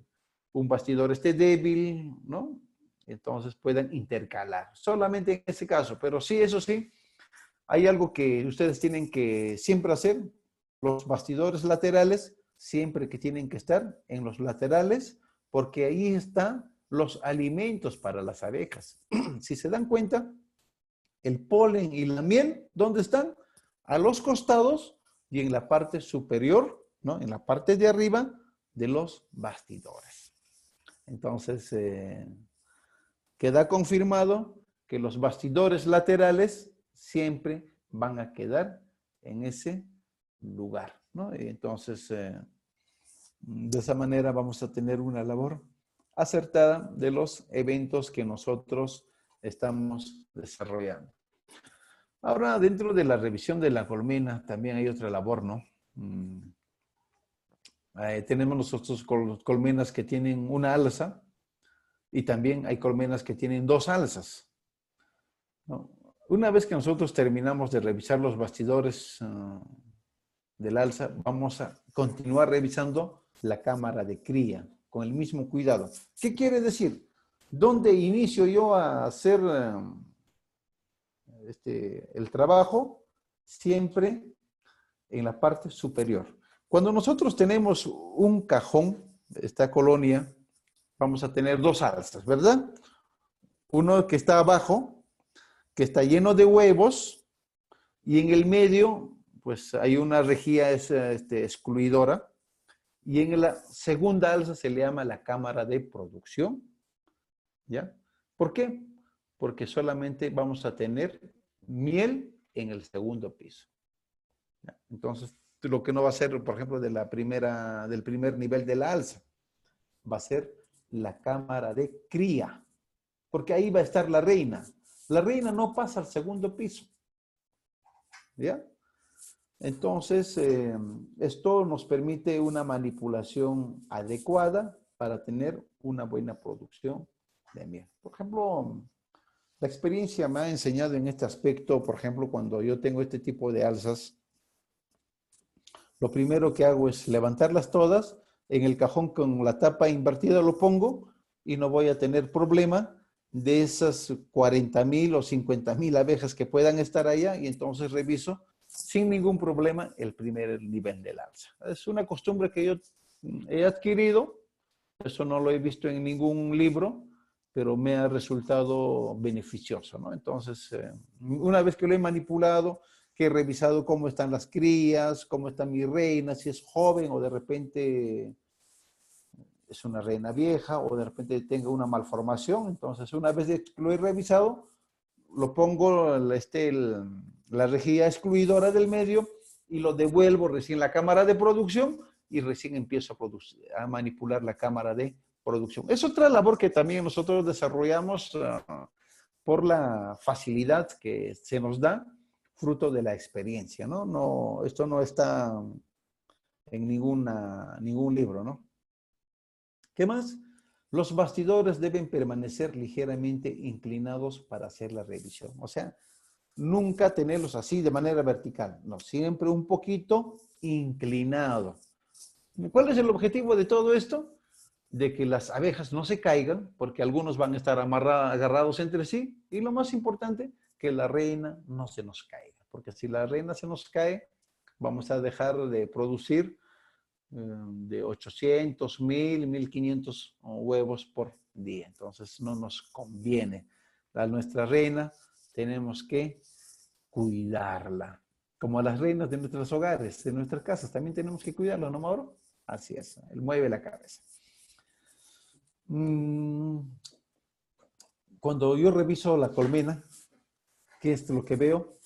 un bastidor esté débil, ¿no? Entonces puedan intercalar. Solamente en ese caso, pero sí, eso sí, hay algo que ustedes tienen que siempre hacer. Los bastidores laterales, siempre que tienen que estar en los laterales, porque ahí están los alimentos para las abejas. Si se dan cuenta, el polen y la miel, ¿dónde están? A los costados y en la parte superior, ¿no? En la parte de arriba de los bastidores. Entonces, queda confirmado que los bastidores laterales siempre van a quedar en ese lugar, ¿no? Y entonces, de esa manera vamos a tener una labor acertada de los eventos que nosotros estamos desarrollando. Ahora, dentro de la revisión de la colmena, también hay otra labor, ¿no? Tenemos nosotros colmenas que tienen una alza y también hay colmenas que tienen dos alzas, ¿no? Una vez que nosotros terminamos de revisar los bastidores del alza, vamos a continuar revisando la cámara de cría con el mismo cuidado. ¿Qué quiere decir? ¿Dónde inicio yo a hacer el trabajo? Siempre en la parte superior. Cuando nosotros tenemos un cajón, esta colonia, vamos a tener dos alzas, ¿verdad? Uno que está abajo, que está lleno de huevos, y en el medio, pues hay una rejilla excluidora, y en la segunda alza se le llama la cámara de producción, ¿ya? ¿Por qué? Porque solamente vamos a tener miel en el segundo piso, ¿ya? Entonces, lo que no va a ser, por ejemplo, del primer nivel de la alza, va a ser la cámara de cría, porque ahí va a estar la reina. La reina no pasa al segundo piso, ¿ya? Entonces, esto nos permite una manipulación adecuada para tener una buena producción de miel. Por ejemplo, la experiencia me ha enseñado en este aspecto, por ejemplo, cuando yo tengo este tipo de alzas, lo primero que hago es levantarlas todas, en el cajón con la tapa invertida lo pongo y no voy a tener problema de esas 40,000 o 50,000 abejas que puedan estar allá, y entonces reviso sin ningún problema el primer nivel del alza. Es una costumbre que yo he adquirido, eso no lo he visto en ningún libro, pero me ha resultado beneficioso, ¿no? Entonces, una vez que lo he manipulado, que he revisado cómo están las crías, cómo está mi reina, si es joven o de repente es una reina vieja o de repente tenga una malformación. Entonces, una vez que lo he revisado, lo pongo la rejilla excluidora del medio y lo devuelvo recién a la cámara de producción y recién empiezo a manipular la cámara de producción. Es otra labor que también nosotros desarrollamos por la facilidad que se nos da, fruto de la experiencia, ¿no? Esto no está en ningún libro, ¿no? ¿Qué más? Los bastidores deben permanecer ligeramente inclinados para hacer la revisión. O sea, nunca tenerlos así de manera vertical, no, siempre un poquito inclinado. ¿Cuál es el objetivo de todo esto? De que las abejas no se caigan, porque algunos van a estar agarrados entre sí, y lo más importante, que la reina no se nos caiga, porque si la reina se nos cae, vamos a dejar de producir de 800, 1000, 1500 huevos por día. Entonces no nos conviene. A nuestra reina tenemos que cuidarla. Como a las reinas de nuestros hogares, de nuestras casas, también tenemos que cuidarla, ¿no, Mauro? Así es, él mueve la cabeza. Cuando yo reviso la colmena, ¿qué es lo que veo?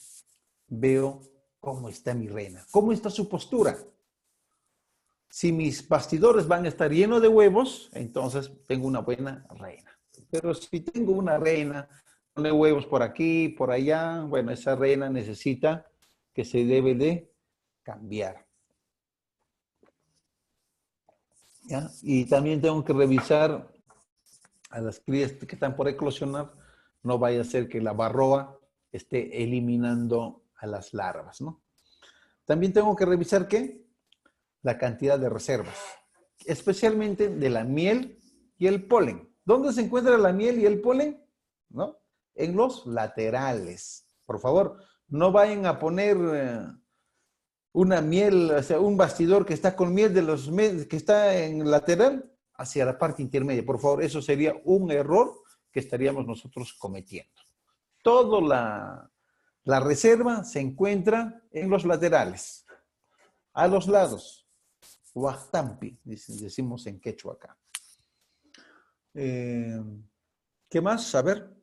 Veo cómo está mi reina, cómo está su postura. Si mis bastidores van a estar llenos de huevos, entonces tengo una buena reina. Pero si tengo una reina, pone huevos por aquí, por allá, bueno, esa reina necesita que se debe de cambiar. ¿Ya? Y también tengo que revisar a las crías que están por eclosionar, no vaya a ser que la varroa esté eliminando a las larvas, ¿no? También tengo que revisar, ¿qué? La cantidad de reservas, especialmente de la miel y el polen. ¿Dónde se encuentra la miel y el polen? ¿No? En los laterales. Por favor, no vayan a poner una miel, o sea, un bastidor que está con miel que está en lateral hacia la parte intermedia. Por favor, eso sería un error que estaríamos nosotros cometiendo. Toda la reserva se encuentra en los laterales, a los lados. Huastampi, decimos en quechua acá. ¿Qué más? A ver.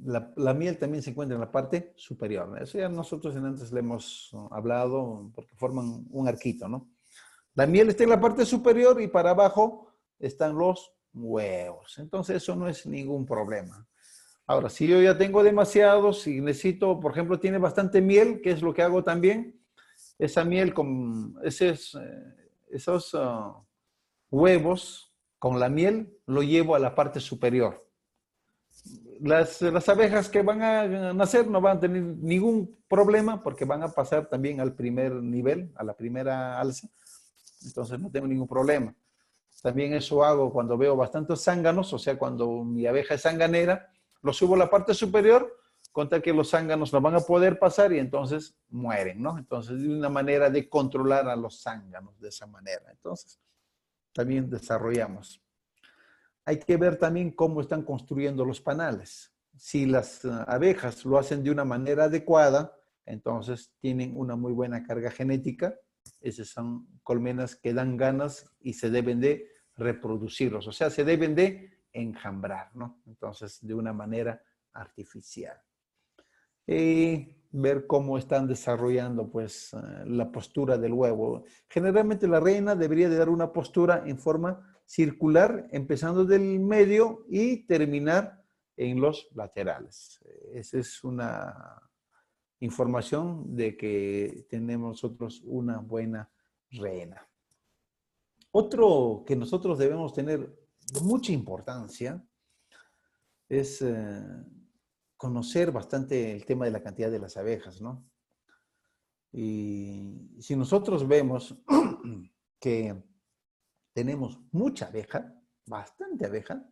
La miel también se encuentra en la parte superior. Eso ya nosotros antes le hemos hablado porque forman un arquito, ¿no? La miel está en la parte superior y para abajo están los huevos. Entonces eso no es ningún problema. Ahora, si yo ya tengo demasiados y necesito, por ejemplo, tiene bastante miel, ¿qué es lo que hago también? Esa miel con esos huevos con la miel lo llevo a la parte superior. Las abejas que van a nacer no van a tener ningún problema porque van a pasar también al primer nivel, a la primera alza. Entonces no tengo ningún problema. También eso hago cuando veo bastantes zánganos, o sea, cuando mi abeja es zanganera, lo subo a la parte superior, con tal que los zánganos no van a poder pasar y entonces mueren, ¿no? Entonces, de una manera de controlar a los zánganos de esa manera. Entonces, también desarrollamos. Hay que ver también cómo están construyendo los panales. Si las abejas lo hacen de una manera adecuada, entonces tienen una muy buena carga genética. Esas son colmenas que dan ganas y se deben de reproducirlos, o sea, se deben de enjambrar, ¿no? Entonces, de una manera artificial. Y ver cómo están desarrollando, pues, la postura del huevo. Generalmente la reina debería de dar una postura en forma circular, empezando del medio y terminar en los laterales. Esa es una información de que tenemos nosotros una buena reina. Otro que nosotros debemos tener de mucha importancia es conocer bastante el tema de la cantidad de las abejas, ¿no? Y si nosotros vemos que tenemos mucha abeja, bastante abeja,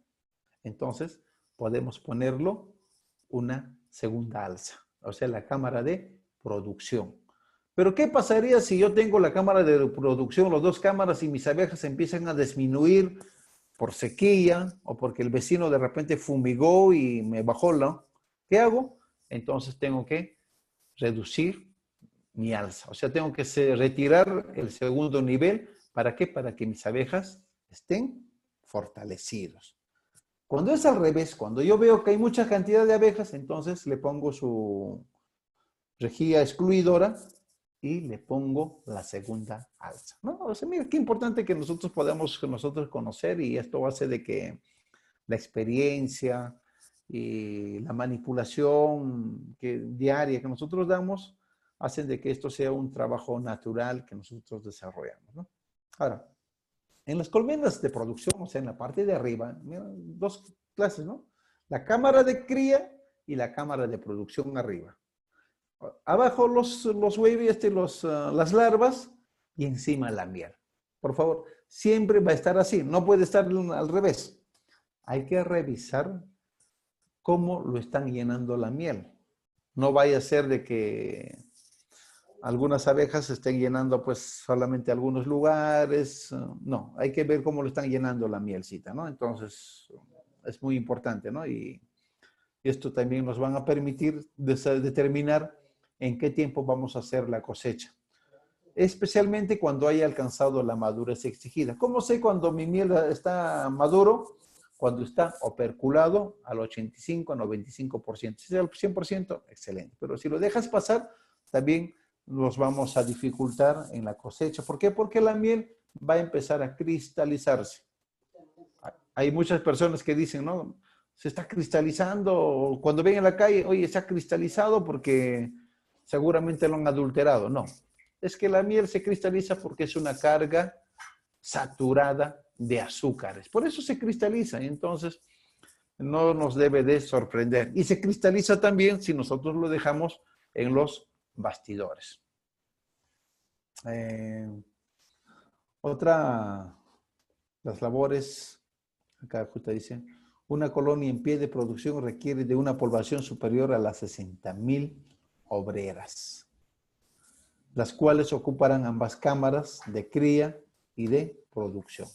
entonces podemos ponerlo una segunda alza, o sea, la cámara de producción. Pero ¿qué pasaría si yo tengo la cámara de producción, las dos cámaras, y mis abejas empiezan a disminuir por sequía o porque el vecino de repente fumigó y me bajó la... ¿Qué hago? Entonces tengo que reducir mi alza. O sea, tengo que retirar el segundo nivel. ¿Para qué? Para que mis abejas estén fortalecidos. Cuando es al revés, cuando yo veo que hay mucha cantidad de abejas, entonces le pongo su rejilla excluidora y le pongo la segunda alza, ¿no? O sea, mira, qué importante que nosotros podamos conocer, y esto hace de que la experiencia y la manipulación diaria que nosotros damos hacen de que esto sea un trabajo natural que nosotros desarrollamos, ¿no? Ahora, en las colmenas de producción, o sea, en la parte de arriba, mira, dos clases, ¿no? La cámara de cría y la cámara de producción arriba. Abajo los huevos, las larvas, y encima la miel. Por favor, siempre va a estar así, no puede estar al revés. Hay que revisar cómo lo están llenando la miel. No vaya a ser de que algunas abejas estén llenando pues solamente algunos lugares. No, hay que ver cómo lo están llenando la mielcita, ¿no? Entonces, es muy importante, ¿no? Y esto también nos van a permitir determinar en qué tiempo vamos a hacer la cosecha, especialmente cuando haya alcanzado la madurez exigida. ¿Cómo sé cuando mi miel está maduro? Cuando está operculado al 85 a 95%. Si es al 100%, excelente. Pero si lo dejas pasar, también nos vamos a dificultar en la cosecha. ¿Por qué? Porque la miel va a empezar a cristalizarse. Hay muchas personas que dicen, no, se está cristalizando. Cuando ven en la calle, oye, se ha cristalizado porque seguramente lo han adulterado. No, es que la miel se cristaliza porque es una carga saturada de azúcares. Por eso se cristaliza, y entonces no nos debe de sorprender. Y se cristaliza también si nosotros lo dejamos en los bastidores. Las labores, acá justo dice, una colonia en pie de producción requiere de una población superior a las 60,000 obreras, las cuales ocuparán ambas cámaras de cría y de producción.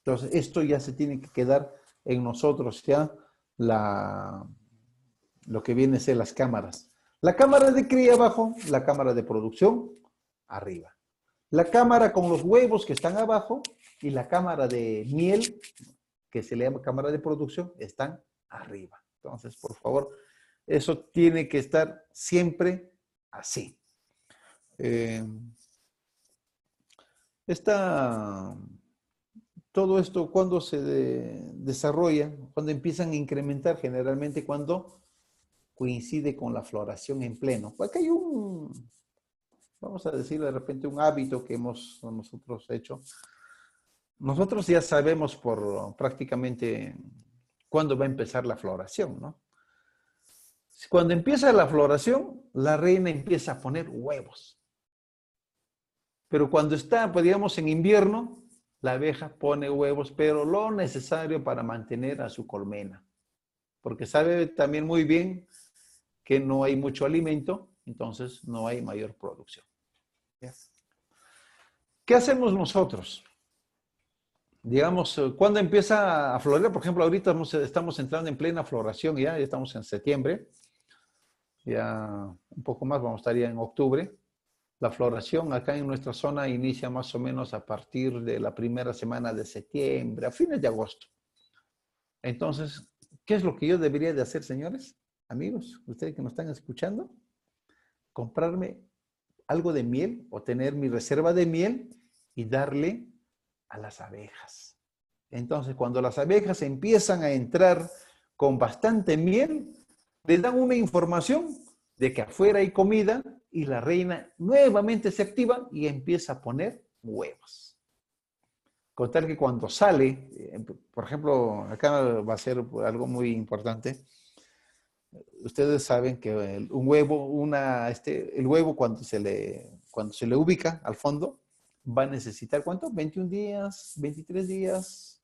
Entonces, esto ya se tiene que quedar en nosotros, ya lo que viene a ser las cámaras. La cámara de cría abajo, la cámara de producción arriba. La cámara con los huevos que están abajo y la cámara de miel, que se le llama cámara de producción, están arriba. Entonces, por favor, eso tiene que estar siempre así. Todo esto, cuando se desarrolla, cuando empiezan a incrementar, generalmente cuando coincide con la floración en pleno. Aquí hay vamos a decir de repente, un hábito que hemos nosotros hecho. Nosotros ya sabemos por prácticamente cuándo va a empezar la floración, ¿no? Cuando empieza la floración, la reina empieza a poner huevos. Pero cuando está, pues, digamos, en invierno, la abeja pone huevos, pero lo necesario para mantener a su colmena. Porque sabe también muy bien que no hay mucho alimento, entonces no hay mayor producción. ¿Qué hacemos nosotros? Digamos, ¿cuándo empieza a florear? Por ejemplo, ahorita estamos entrando en plena floración, ya estamos en septiembre. Ya un poco más, vamos a estar ya en octubre. La floración acá en nuestra zona inicia más o menos a partir de la primera semana de septiembre, a fines de agosto. Entonces, ¿qué es lo que yo debería de hacer, señores? Amigos, ustedes que nos están escuchando, comprarme algo de miel o tener mi reserva de miel y darle a las abejas. Entonces, cuando las abejas empiezan a entrar con bastante miel, les dan una información de que afuera hay comida y la reina nuevamente se activa y empieza a poner huevos. con tal que cuando sale, por ejemplo, acá va a ser algo muy importante. Ustedes saben que un huevo, el huevo cuando se le ubica al fondo, va a necesitar, ¿cuánto? 21 días, 23 días,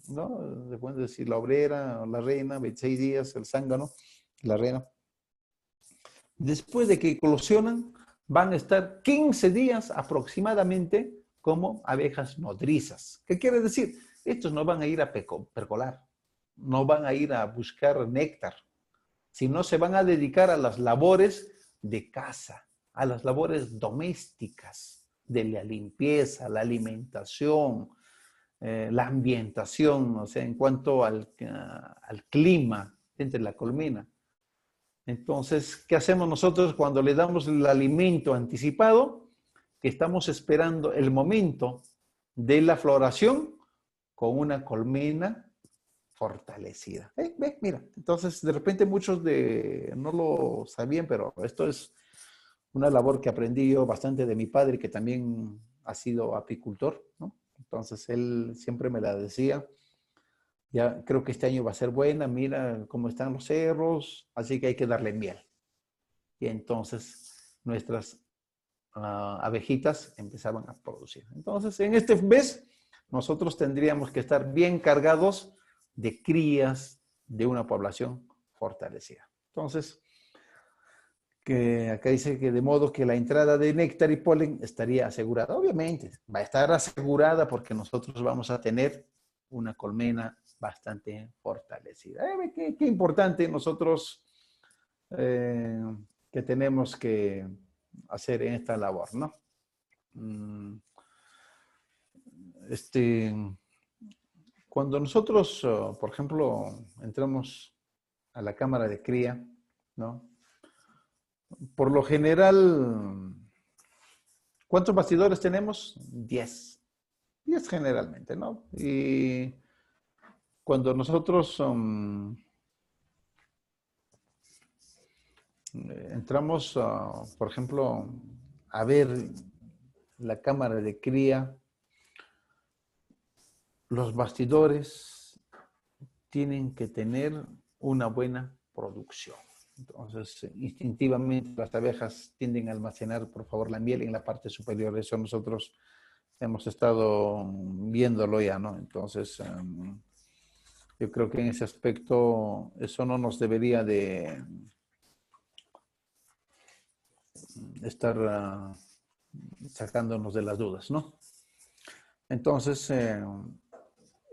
¿no? Se puede decir la obrera o la reina, 26 días, el zángano, la reina. Después de que eclosionan, van a estar 15 días aproximadamente como abejas nodrizas. ¿Qué quiere decir? Estos no van a ir a percolar, no van a ir a buscar néctar, sino se van a dedicar a las labores de casa, a las labores domésticas, de la limpieza, la alimentación, la ambientación, o sea, en cuanto al clima entre la colmena. Entonces, ¿qué hacemos nosotros cuando le damos el alimento anticipado? Que estamos esperando el momento de la floración con una colmena fortalecida. ¿Ve? Mira, entonces de repente muchos no lo sabían, pero esto es una labor que aprendí yo bastante de mi padre, que también ha sido apicultor, ¿no? Entonces él siempre me la decía. Ya creo que este año va a ser buena, mira cómo están los cerros, así que hay que darle miel. Y entonces nuestras abejitas empezaban a producir. Entonces, en este mes, nosotros tendríamos que estar bien cargados de crías de una población fortalecida. Entonces, que acá dice que de modo que la entrada de néctar y polen estaría asegurada. Obviamente, va a estar asegurada porque nosotros vamos a tener una colmena bastante fortalecida. Qué importante nosotros que tenemos que hacer en esta labor, ¿no? Cuando nosotros, por ejemplo, entramos a la cámara de cría, ¿no? Por lo general, ¿cuántos bastidores tenemos? 10. 10 generalmente, ¿no? Y cuando nosotros entramos, por ejemplo, a ver la cámara de cría, los bastidores tienen que tener una buena producción. Entonces, instintivamente las abejas tienden a almacenar, por favor, la miel en la parte superior. Eso nosotros hemos estado viéndolo ya, ¿no? Entonces, yo creo que en ese aspecto eso no nos debería de estar sacándonos de las dudas, ¿no? Entonces,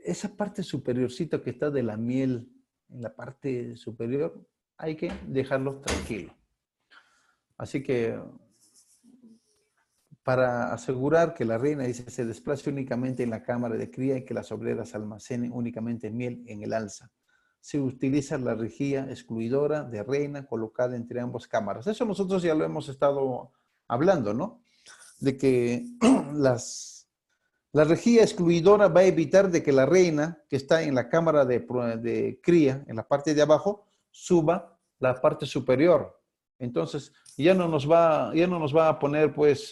esa parte superiorcita que está de la miel en la parte superior, hay que dejarlo tranquilo. Así que para asegurar que la reina dice, se desplace únicamente en la cámara de cría y que las obreras almacenen únicamente miel en el alza, se utiliza la rejilla excluidora de reina colocada entre ambas cámaras. Eso nosotros ya lo hemos estado hablando, ¿no? De que la rejilla excluidora va a evitar de que la reina que está en la cámara de cría, en la parte de abajo, suba la parte superior. Entonces, ya no nos va a poner, pues,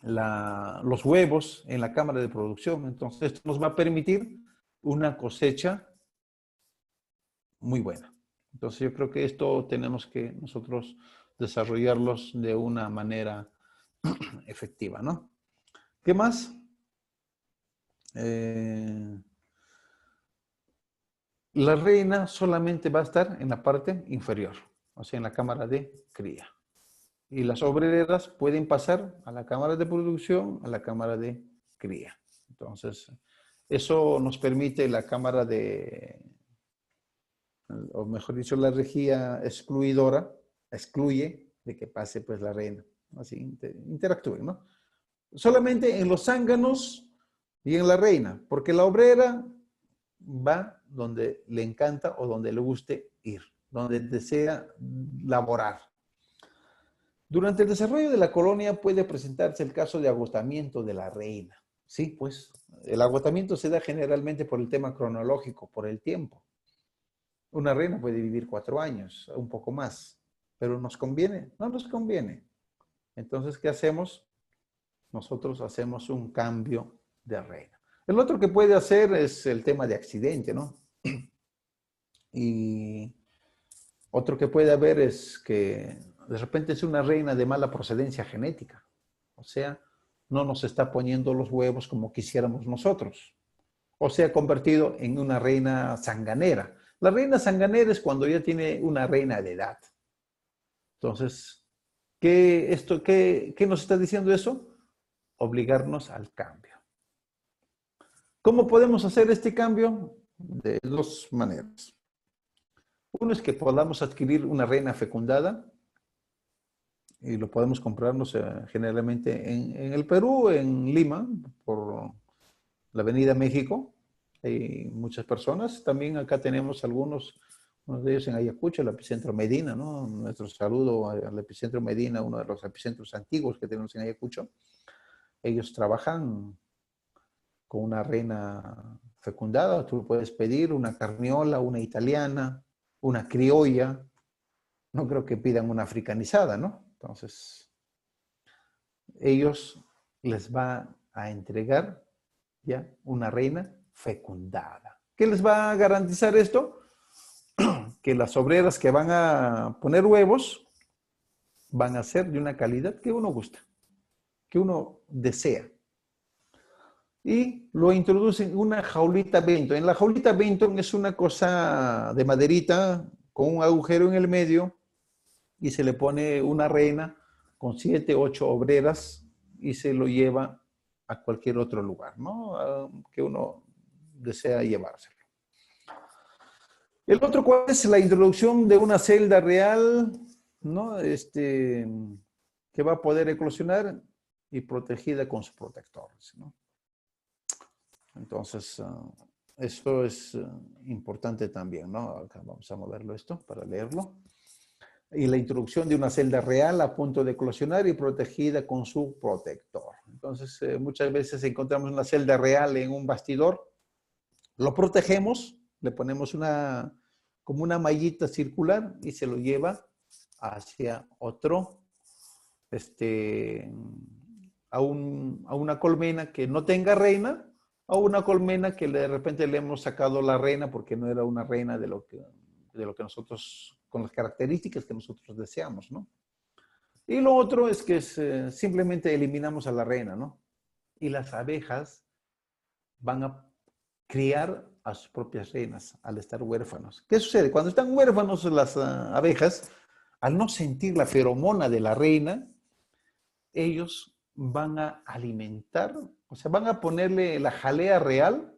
los huevos en la cámara de producción. Entonces, esto nos va a permitir una cosecha muy buena. Entonces, yo creo que esto tenemos que nosotros desarrollarlos de una manera efectiva, ¿no? ¿Qué más? La reina solamente va a estar en la parte inferior, o sea, en la cámara de cría. Y las obreras pueden pasar a la cámara de producción, a la cámara de cría. Entonces, eso nos permite la cámara o mejor dicho, la rejilla excluidora, excluye de que pase pues la reina. Así interactúen, ¿no? Solamente en los zánganos y en la reina, porque la obrera va donde le encanta o donde le guste ir, donde desea laborar. Durante el desarrollo de la colonia puede presentarse el caso de agotamiento de la reina. Sí, pues el agotamiento se da generalmente por el tema cronológico, por el tiempo. Una reina puede vivir 4 años, un poco más, pero ¿nos conviene? No nos conviene. Entonces, ¿qué hacemos? Nosotros hacemos un cambio de reina. El otro que puede hacer es el tema de accidente, ¿no? Y otro que puede haber es que de repente es una reina de mala procedencia genética. O sea, no nos está poniendo los huevos como quisiéramos nosotros. O se ha convertido en una reina sanganera. La reina sanganera es cuando ya tiene una reina de edad. Entonces, ¿qué nos está diciendo eso? Obligarnos al cambio. ¿Cómo podemos hacer este cambio? De dos maneras. Uno es que podamos adquirir una reina fecundada y lo podemos comprarnos generalmente en el Perú, en Lima, por la Avenida México. Hay muchas personas. También acá tenemos algunos, uno de ellos en Ayacucho, el epicentro Medina, ¿no? Nuestro saludo al epicentro Medina, uno de los epicentros antiguos que tenemos en Ayacucho. Ellos trabajan con una reina fecundada. Tú puedes pedir una carniola, una italiana, una criolla. No creo que pidan una africanizada, ¿no? Entonces, ellos les va a entregar ya una reina fecundada. ¿Qué les va a garantizar esto? Que las obreras que van a poner huevos van a ser de una calidad que uno gusta, que uno desea. Y lo introducen en una jaulita Benton. En la jaulita Benton es una cosa de maderita con un agujero en el medio y se le pone una reina con 7, 8 obreras y se lo lleva a cualquier otro lugar, ¿no? Que uno desea llevárselo. El otro, ¿cuál es? La introducción de una celda real, ¿no? Que va a poder eclosionar y protegida con sus protectores, ¿no? Entonces, eso es importante también, ¿no? Acá vamos a moverlo esto para leerlo. Y la introducción de una celda real a punto de eclosionar y protegida con su protector. Entonces, muchas veces encontramos una celda real en un bastidor, lo protegemos, le ponemos como una mallita circular y se lo lleva hacia otro, a una colmena que no tenga reina, a una colmena que de repente le hemos sacado la reina porque no era una reina de lo que nosotros, con las características que nosotros deseamos, ¿no? Y lo otro es que simplemente eliminamos a la reina, ¿no? Y las abejas van a criar a sus propias reinas al estar huérfanos. ¿Qué sucede? Cuando están huérfanos las abejas, al no sentir la feromona de la reina, ellos van a alimentar, o sea, van a ponerle la jalea real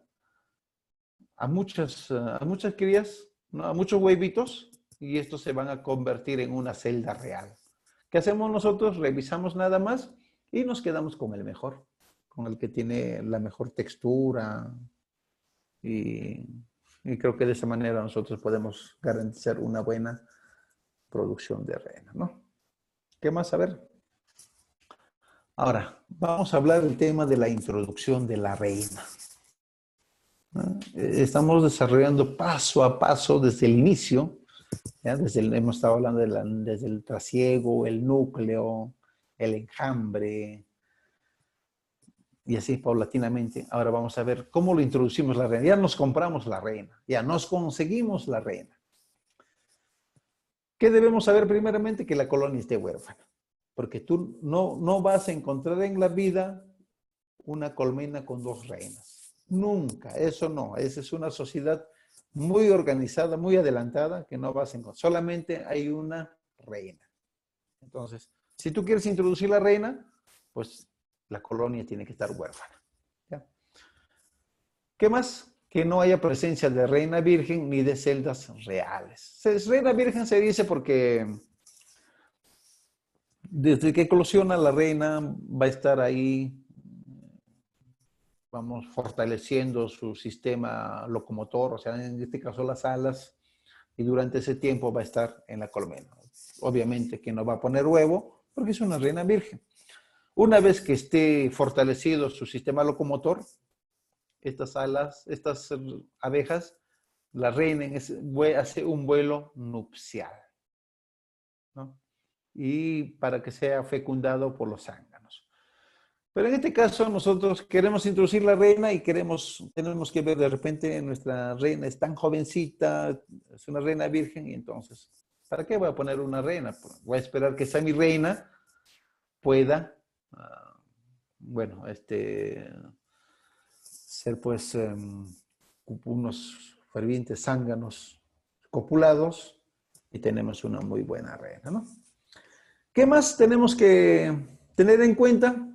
a muchas crías, ¿no? A muchos huevitos, y estos se van a convertir en una celda real. ¿Qué hacemos nosotros? Revisamos nada más y nos quedamos con el mejor, con el que tiene la mejor textura, y creo que de esa manera nosotros podemos garantizar una buena producción de reina, ¿no? ¿Qué más? A ver. Ahora, vamos a hablar del tema de la introducción de la reina, ¿no? Estamos desarrollando paso a paso desde el inicio, ¿ya? Hemos estado hablando desde el trasiego, el núcleo, el enjambre, y así paulatinamente. Ahora vamos a ver cómo lo introducimos la reina. Ya nos compramos la reina, ya nos conseguimos la reina. ¿Qué debemos saber primeramente? Que la colonia esté huérfana, porque tú no vas a encontrar en la vida una colmena con dos reinas. Nunca, eso no. Esa es una sociedad muy organizada, muy adelantada, que no vas a encontrar. Solamente hay una reina. Entonces, si tú quieres introducir la reina, pues la colonia tiene que estar huérfana, ¿ya? ¿Qué más? Que no haya presencia de reina virgen ni de celdas reales. Reina virgen se dice porque desde que eclosiona la reina va a estar ahí, vamos, fortaleciendo su sistema locomotor, o sea, en este caso las alas, y durante ese tiempo va a estar en la colmena. Obviamente que no va a poner huevo porque es una reina virgen. Una vez que esté fortalecido su sistema locomotor, estas abejas, la reina hace un vuelo nupcial, ¿no? y para que sea fecundado por los zánganos. Pero en este caso nosotros queremos introducir la reina y tenemos que ver de repente nuestra reina es tan jovencita, es una reina virgen y entonces, ¿para qué voy a poner una reina? Voy a esperar que esa mi reina pueda, bueno, ser pues unos fervientes zánganos copulados y tenemos una muy buena reina, ¿no? ¿Qué más tenemos que tener en cuenta?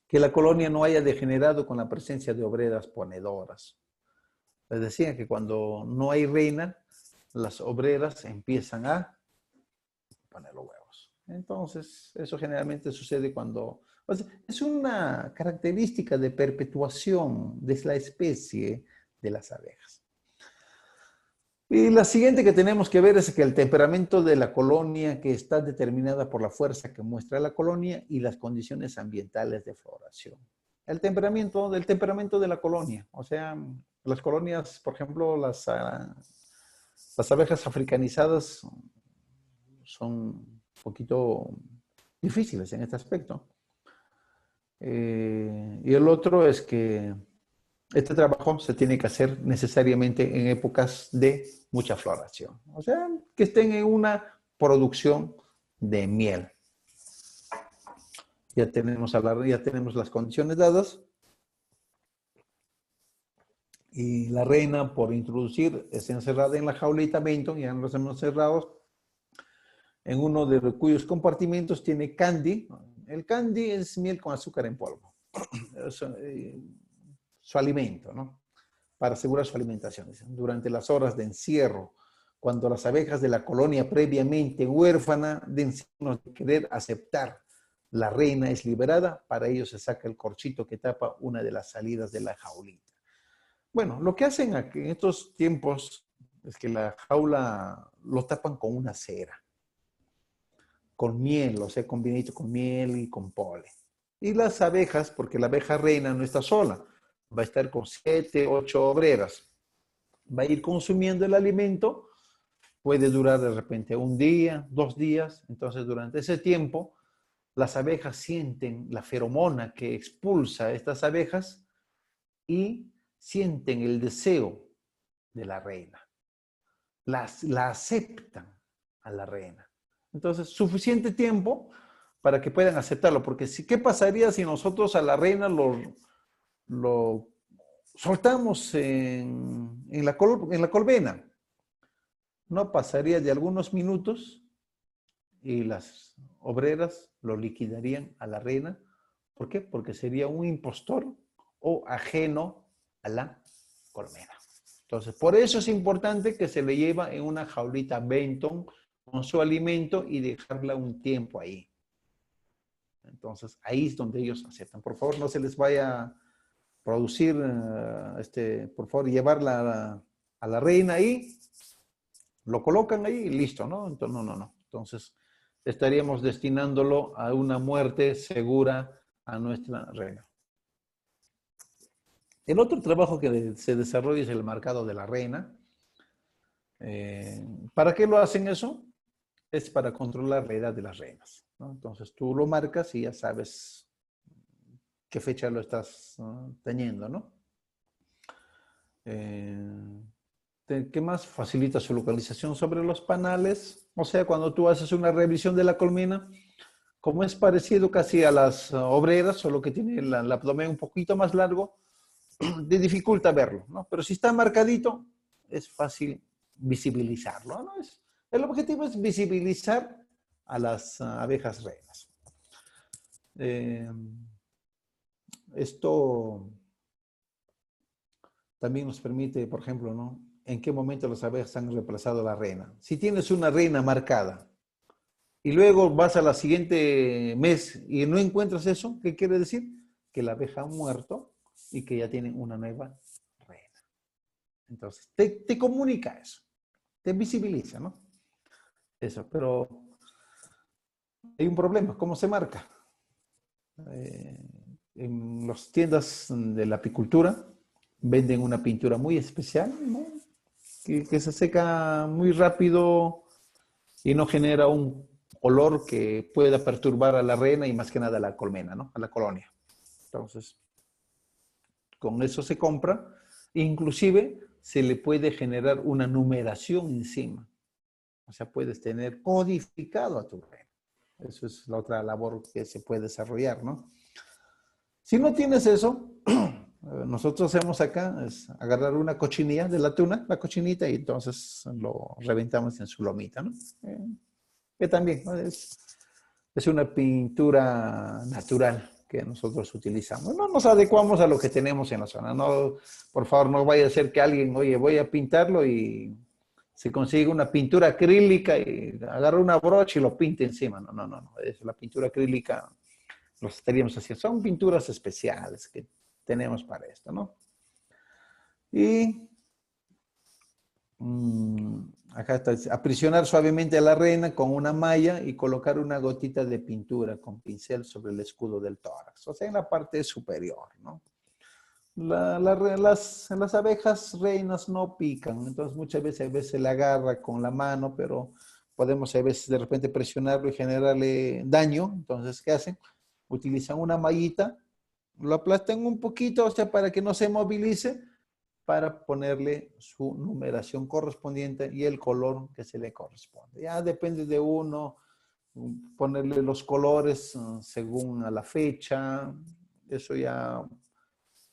Que la colonia no haya degenerado con la presencia de obreras ponedoras. Les decía que cuando no hay reina, las obreras empiezan a poner los huevos. Entonces, eso generalmente sucede cuando... O sea, es una característica de perpetuación de la especie de las abejas. Y la siguiente que tenemos que ver es que el temperamento de la colonia que está determinada por la fuerza que muestra la colonia y las condiciones ambientales de floración. El temperamento de la colonia, o sea, las colonias, por ejemplo, las abejas africanizadas son un poquito difíciles en este aspecto. Y el otro es que este trabajo se tiene que hacer necesariamente en épocas de mucha floración. O sea, que estén en una producción de miel. Ya tenemos las condiciones dadas. Y la reina, por introducir, es encerrada en la jaulita Benton, ya nos hemos encerrado en uno de cuyos compartimentos tiene candy. El candy es miel con azúcar en polvo. Su alimento, ¿no? Para asegurar su alimentación. Durante las horas de encierro, cuando las abejas de la colonia previamente huérfana de querer aceptar, la reina es liberada, para ello se saca el corchito que tapa una de las salidas de la jaulita. Bueno, lo que hacen aquí en estos tiempos es que la jaula lo tapan con una cera, con miel, o sea, combinado con miel y con polen. Y las abejas, porque la abeja reina no está sola, va a estar con 7, 8 obreras. Va a ir consumiendo el alimento, puede durar de repente un día, 2 días. Entonces, durante ese tiempo, las abejas sienten la feromona que expulsa a estas abejas y sienten el deseo de la reina. La aceptan a la reina. Entonces, suficiente tiempo para que puedan aceptarlo, porque ¿qué pasaría si nosotros a la reina lo soltamos en la colmena? No pasaría de algunos minutos y las obreras lo liquidarían a la reina. ¿Por qué? Porque sería un impostor o ajeno a la colmena. Entonces, por eso es importante que se le lleva en una jaulita Benton con su alimento y dejarla un tiempo ahí. Entonces, ahí es donde ellos aceptan. Por favor, no se les vaya a producir, por favor, llevarla a la reina ahí, lo colocan ahí y listo, ¿no? Entonces, no. Entonces, estaríamos destinándolo a una muerte segura a nuestra reina. El otro trabajo que se desarrolla es el marcado de la reina. ¿Para qué lo hacen eso? Es para controlar la edad de las reinas, ¿no? Entonces tú lo marcas y ya sabes qué fecha lo estás teniendo, ¿no? ¿Qué más? Facilita su localización sobre los panales. O sea, cuando tú haces una revisión de la colmena, como es parecido casi a las obreras, solo que tiene el abdomen un poquito más largo, te dificulta verlo, ¿no? Pero si está marcadito, es fácil visibilizarlo, ¿no? El objetivo es visibilizar a las abejas reinas. Esto también nos permite, por ejemplo, ¿no? En qué momento las abejas han reemplazado a la reina. Si tienes una reina marcada y luego vas a la siguiente mes y no encuentras eso, ¿qué quiere decir? Que la abeja ha muerto y que ya tienen una nueva reina. Entonces, te comunica eso, te visibiliza, ¿no? Eso, pero hay un problema, ¿cómo se marca? En las tiendas de la apicultura venden una pintura muy especial, ¿no? que se seca muy rápido y no genera un olor que pueda perturbar a la reina y más que nada a la colmena, ¿no? A la colonia. Entonces, con eso se compra. Inclusive se le puede generar una numeración encima. O sea, puedes tener codificado a tu reina. Eso es la otra labor que se puede desarrollar, ¿no? Si no tienes eso, nosotros hacemos acá es agarrar una cochinilla de la tuna, la cochinita, y entonces lo reventamos en su lomita, ¿no? Que también, ¿no? Es una pintura natural que nosotros utilizamos. No nos adecuamos a lo que tenemos en la zona. No, por favor, no vaya a ser que alguien, oye, voy a pintarlo y se consigue una pintura acrílica y agarra una brocha y lo pinta encima. No, no, no, no. Es la pintura acrílica, lo estaríamos haciendo. Son pinturas especiales que tenemos para esto, ¿no? Y acá está, aprisionar suavemente a la reina con una malla y colocar una gotita de pintura con pincel sobre el escudo del tórax, o sea, en la parte superior, ¿no? Las abejas reinas no pican, entonces muchas veces se le agarra con la mano, pero podemos a veces de repente presionarlo y generarle daño. Entonces, ¿qué hacen? Utilizan una mallita, lo aplastan un poquito, o sea, para que no se movilice, para ponerle su numeración correspondiente y el color que se le corresponde. Ya depende de uno, ponerle los colores según a la fecha. Eso ya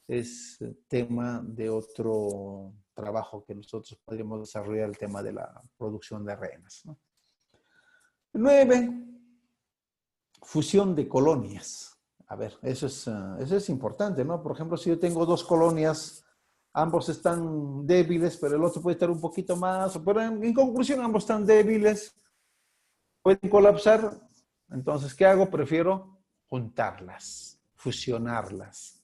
es tema de otro trabajo que nosotros podríamos desarrollar, el tema de la producción de renas, ¿no? 9, fusión de colonias. A ver, eso es importante, ¿no? Por ejemplo, si yo tengo dos colonias, ambos están débiles, pero el otro puede estar un poquito más, pero en conclusión ambos están débiles, pueden colapsar. Entonces, ¿qué hago? Prefiero juntarlas, fusionarlas.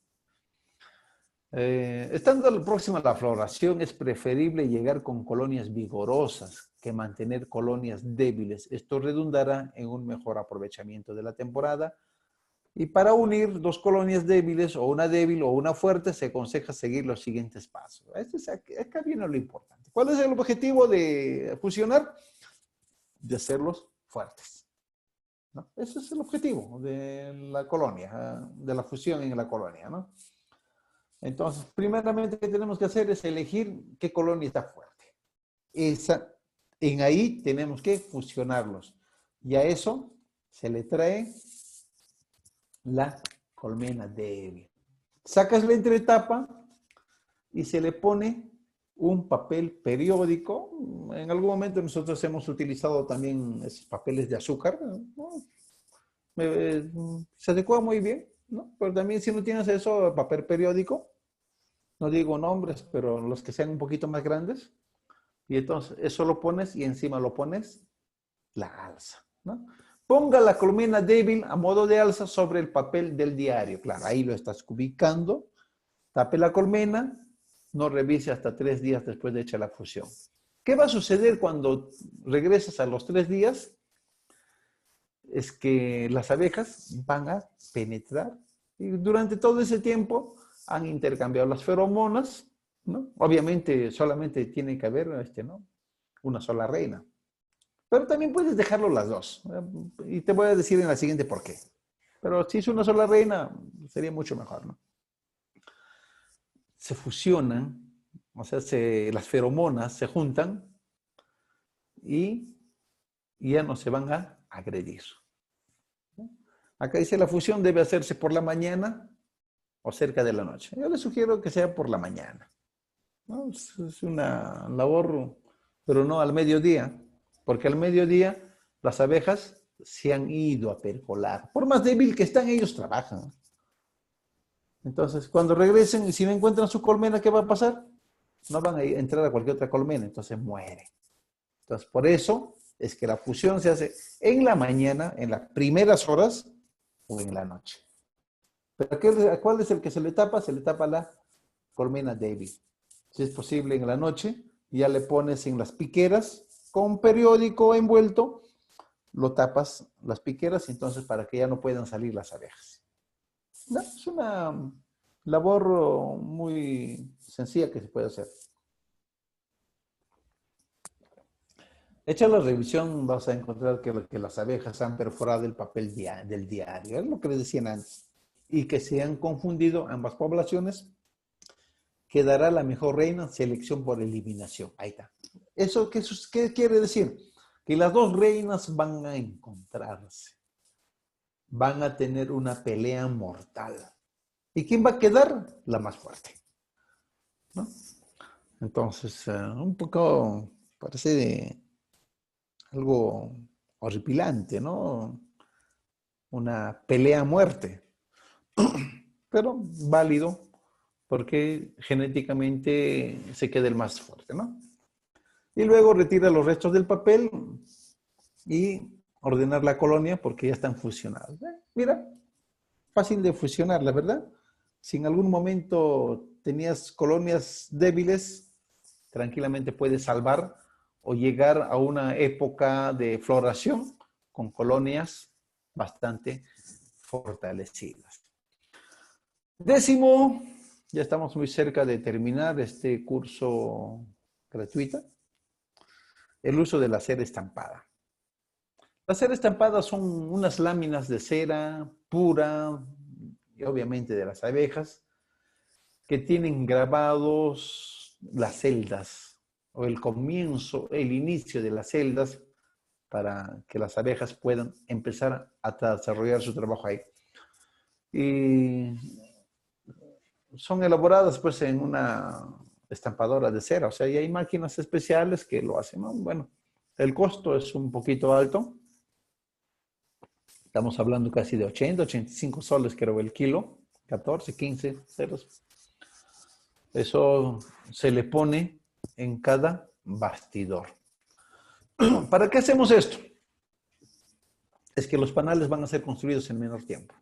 Estando próxima a la floración, es preferible llegar con colonias vigorosas que mantener colonias débiles. Esto redundará en un mejor aprovechamiento de la temporada. Y para unir dos colonias débiles, o una débil o una fuerte, se aconseja seguir los siguientes pasos. Acá viene lo importante. ¿Cuál es el objetivo de fusionar? De hacerlos fuertes, ¿no? Ese es el objetivo de la colonia, de la fusión en la colonia, ¿no? Entonces, primeramente, ¿qué tenemos que hacer? Es elegir qué colonia está fuerte. En ahí tenemos que fusionarlos. Y a eso se le trae la colmena débil. Sacas la entretapa y se le pone un papel periódico. En algún momento nosotros hemos utilizado también esos papeles de azúcar, ¿no? Se adecua muy bien, ¿no? Pero también si no tienes eso, papel periódico, no digo nombres, pero los que sean un poquito más grandes, y entonces eso lo pones y encima lo pones la alza, ¿no? Ponga la colmena débil a modo de alza sobre el papel del diario. Claro, ahí lo estás ubicando. Tape la colmena, no revise hasta 3 días después de hecha la fusión. ¿Qué va a suceder cuando regresas a los 3 días? Es que las abejas van a penetrar y durante todo ese tiempo han intercambiado las feromonas, ¿no? Obviamente solamente tiene que haber ¿no? una sola reina. Pero también puedes dejarlo las dos. Y te voy a decir en la siguiente por qué. Pero si es una sola reina, sería mucho mejor, ¿no? Se fusionan, o sea, las feromonas se juntan y ya no se van a agredir. Acá dice la fusión debe hacerse por la mañana o cerca de la noche. Yo les sugiero que sea por la mañana, ¿no? Es una labor, pero no al mediodía, porque al mediodía las abejas se han ido a percolar. Por más débil que están, ellos trabajan. Entonces, cuando regresen y si no encuentran su colmena, ¿qué va a pasar? No van a entrar a cualquier otra colmena, entonces muere. Entonces, por eso es que la fusión se hace en la mañana, en las primeras horas o en la noche. Pero ¿a cuál es el que se le tapa? Se le tapa la colmena débil. Si es posible en la noche, ya le pones en las piqueras con periódico envuelto, lo tapas las piqueras, entonces para que ya no puedan salir las abejas. ¿No? Es una labor muy sencilla que se puede hacer. Hecha la revisión, vas a encontrar que las abejas han perforado el papel del diario. Es lo que les decían antes. Y que se han confundido ambas poblaciones. Quedará la mejor reina, selección por eliminación. Ahí está. ¿Qué quiere decir? Que las dos reinas van a encontrarse. Van a tener una pelea mortal. ¿Y quién va a quedar? La más fuerte, ¿no? Entonces, un poco parece algo horripilante, ¿no? Una pelea a muerte, pero válido porque genéticamente se queda el más fuerte, ¿no? Y luego retira los restos del papel y ordenar la colonia porque ya están fusionados. Mira, fácil de fusionar, la verdad. Si en algún momento tenías colonias débiles, tranquilamente puedes salvar o llegar a una época de floración con colonias bastante fortalecidas. Décimo, ya estamos muy cerca de terminar este curso gratuito, el uso de la cera estampada. La cera estampada son unas láminas de cera pura, y obviamente de las abejas, que tienen grabados las celdas o el comienzo, el inicio de las celdas para que las abejas puedan empezar a desarrollar su trabajo ahí. Y son elaboradas pues en una estampadora de cera, o sea, y hay máquinas especiales que lo hacen, ¿no? Bueno, el costo es un poquito alto. Estamos hablando casi de 80, 85 soles, creo, el kilo, 14, 15 ceros. Eso se le pone en cada bastidor. ¿Para qué hacemos esto? Es que los panales van a ser construidos en menor tiempo.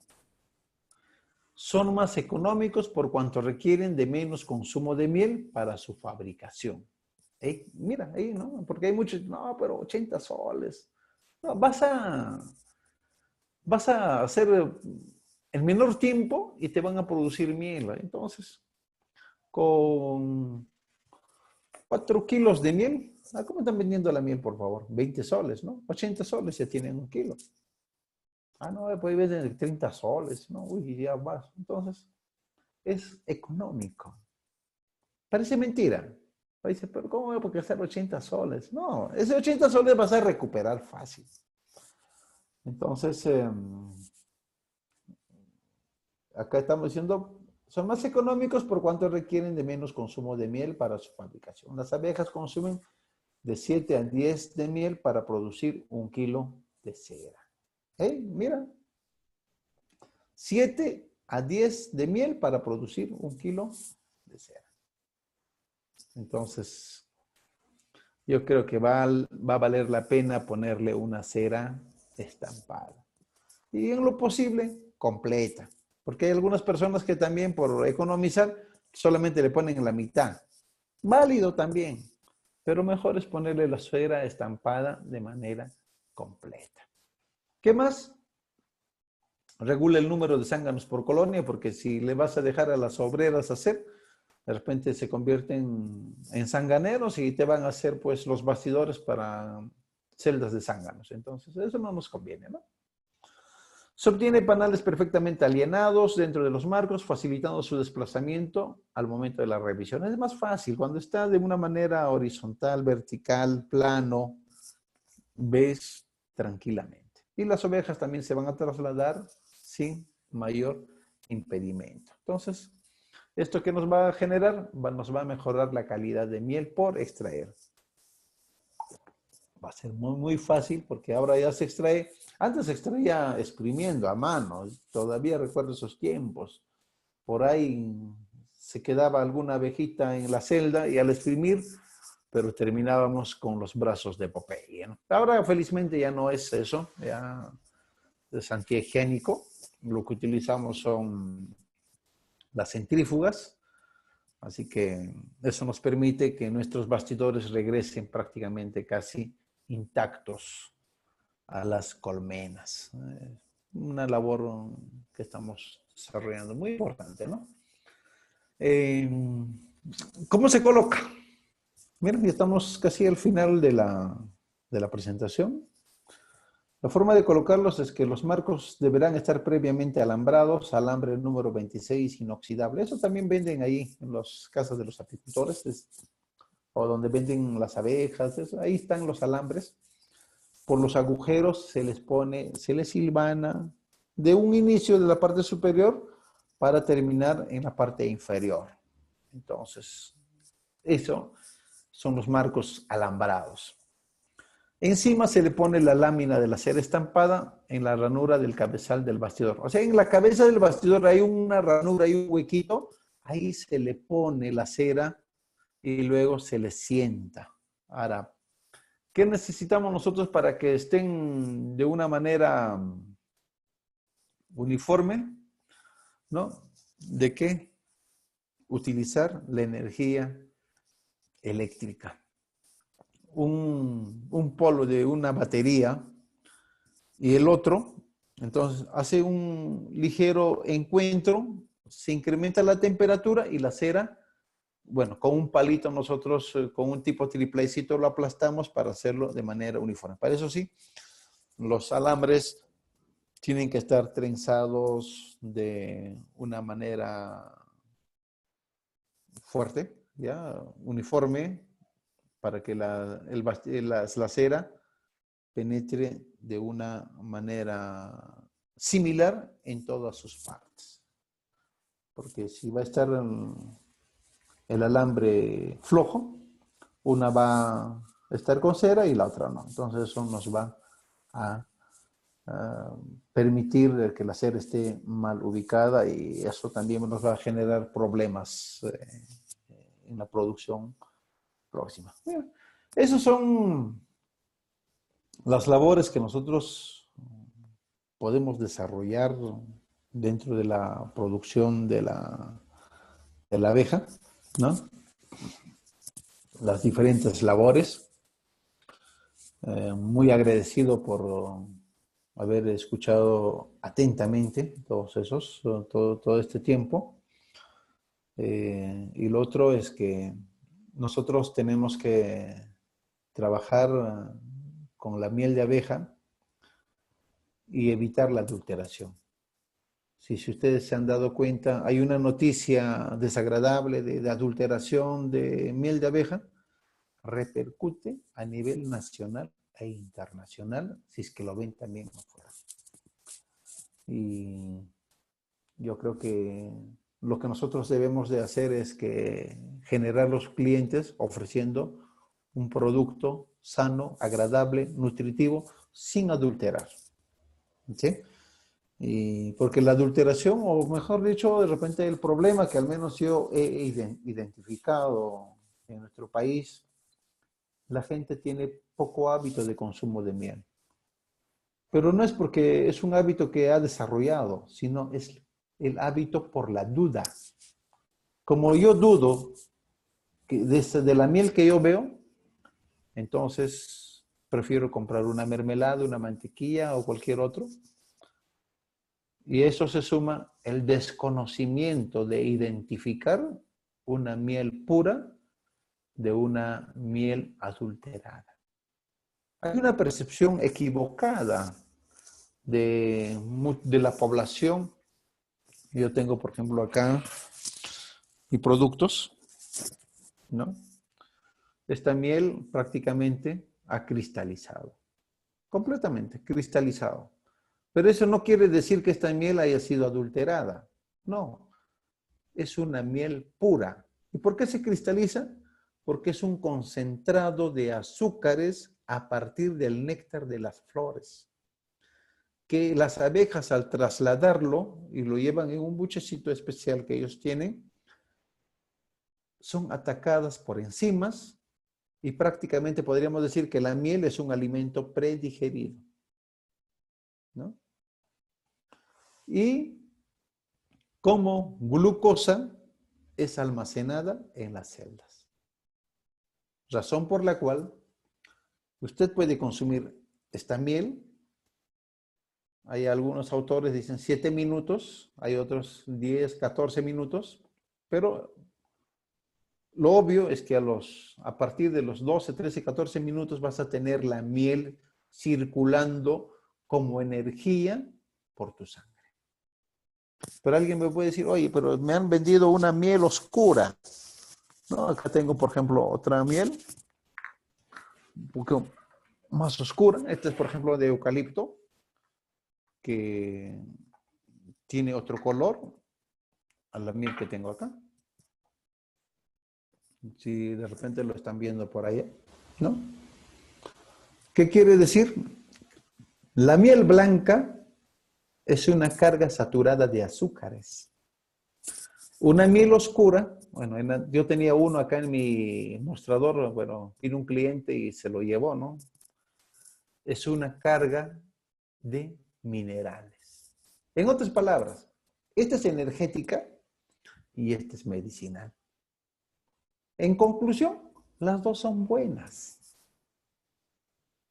Son más económicos por cuanto requieren de menos consumo de miel para su fabricación. Mira, ahí, ¿no? Porque hay muchos, no, pero 80 soles. No, vas a hacer en menor tiempo y te van a producir miel. Entonces, con 4 kilos de miel, ¿cómo están vendiendo la miel, por favor? 20 soles, ¿no? 80 soles ya tienen un kilo. No, pues venden 30 soles, ¿no? Uy, ya vas. Entonces, es económico. Parece mentira. Dice, pero ¿cómo voy a gastar 80 soles? No, ese 80 soles vas a recuperar fácil. Entonces, acá estamos diciendo, son más económicos por cuanto requieren de menos consumo de miel para su fabricación. Las abejas consumen de 7 a 10 de miel para producir 1 kilo de cera. Mira, 7 a 10 de miel para producir 1 kilo de cera. Entonces, yo creo que va a valer la pena ponerle una cera estampada. Y en lo posible, completa. Porque hay algunas personas que también por economizar solamente le ponen la mitad. Válido también. Pero mejor es ponerle la cera estampada de manera completa. ¿Qué más? Regula el número de zánganos por colonia, porque si le vas a dejar a las obreras hacer, de repente se convierten en zanganeros y te van a hacer pues los bastidores para celdas de zánganos. Entonces, eso no nos conviene, ¿no? Se obtiene panales perfectamente alienados dentro de los marcos, facilitando su desplazamiento al momento de la revisión. Es más fácil, cuando está de una manera horizontal, vertical, plano, ves tranquilamente. Y las ovejas también se van a trasladar sin mayor impedimento. Entonces, ¿esto qué nos va a generar? Nos va a mejorar la calidad de miel por extraer. Va a ser muy, muy fácil porque ahora ya se extrae. Antes se extraía exprimiendo a mano. Todavía recuerdo esos tiempos. Por ahí se quedaba alguna abejita en la celda y al exprimir, pero terminábamos con los brazos de Popeye, ¿no? Ahora felizmente ya no es eso. Ya es antihigiénico. Lo que utilizamos son las centrífugas. Así que eso nos permite que nuestros bastidores regresen prácticamente casi intactos a las colmenas. Una labor que estamos desarrollando muy importante, ¿no? ¿Cómo se coloca? Mira, ya estamos casi al final de la de la presentación. La forma de colocarlos es que los marcos deberán estar previamente alambrados, alambre número 26 inoxidable. Eso también venden ahí en las casas de los apicultores, o donde venden las abejas, ahí están los alambres. Por los agujeros se les pone, se les hilvana de un inicio de la parte superior para terminar en la parte inferior. Entonces, eso son los marcos alambrados. Encima se le pone la lámina de la cera estampada en la ranura del cabezal del bastidor. O sea, en la cabeza del bastidor hay una ranura, hay un huequito, ahí se le pone la cera y luego se le sienta. Ahora, ¿qué necesitamos nosotros para que estén de una manera uniforme? ¿No? ¿De qué? Utilizar la energía eléctrica. Un polo de una batería y el otro, entonces hace un ligero encuentro, se incrementa la temperatura y la cera, bueno, con un palito nosotros, con un tipo triplecito lo aplastamos para hacerlo de manera uniforme. Para eso sí, los alambres tienen que estar trenzados de una manera fuerte, ya, uniforme, para que la cera penetre de una manera similar en todas sus partes. Porque si va a estar el alambre flojo, una va a estar con cera y la otra no. Entonces eso nos va a permitir que la cera esté mal ubicada y eso también nos va a generar problemas en la producción próxima. Bien, esos son las labores que nosotros podemos desarrollar dentro de la producción de la abeja, ¿no? Las diferentes labores. Muy agradecido por haber escuchado atentamente todos esos, todo este tiempo. Y lo otro es que nosotros tenemos que trabajar con la miel de abeja y evitar la adulteración. Si ustedes se han dado cuenta, hay una noticia desagradable de adulteración de miel de abeja, repercute a nivel nacional e internacional, si es que lo ven también afuera. Y yo creo que lo que nosotros debemos de hacer es que generar los clientes ofreciendo un producto sano, agradable, nutritivo, sin adulterar. ¿Sí? Y porque la adulteración, o mejor dicho, de repente el problema que al menos yo he identificado en nuestro país, la gente tiene poco hábito de consumo de miel. Pero no es porque es un hábito que ha desarrollado, sino es el hábito por la duda. Como yo dudo de la miel que yo veo, entonces prefiero comprar una mermelada, una mantequilla o cualquier otro. Y eso se suma el desconocimiento de identificar una miel pura de una miel adulterada. Hay una percepción equivocada de la población. Yo tengo, por ejemplo, acá mis productos, ¿no? Esta miel prácticamente ha cristalizado, completamente cristalizado. Pero eso no quiere decir que esta miel haya sido adulterada. No, es una miel pura. ¿Y por qué se cristaliza? Porque es un concentrado de azúcares a partir del néctar de las flores, que las abejas al trasladarlo y lo llevan en un buchecito especial que ellos tienen, son atacadas por enzimas y prácticamente podríamos decir que la miel es un alimento predigerido, ¿no? Y como glucosa es almacenada en las celdas. Razón por la cual usted puede consumir esta miel. Hay algunos autores que dicen 7 minutos, hay otros 10, 14 minutos, pero Lo obvio es que a partir de los 12, 13, 14 minutos vas a tener la miel circulando como energía por tu sangre. Pero alguien me puede decir, oye, pero me han vendido una miel oscura. No, acá tengo, por ejemplo, otra miel, un poco más oscura. Esta es, por ejemplo, de eucalipto, que tiene otro color a la miel que tengo acá. Si de repente lo están viendo por allá, ¿no? ¿Qué quiere decir? La miel blanca es una carga saturada de azúcares. Una miel oscura, bueno, yo tenía uno acá en mi mostrador, bueno, vino un cliente y se lo llevó, ¿no? Es una carga de minerales. En otras palabras, esta es energética y esta es medicinal. En conclusión, las dos son buenas.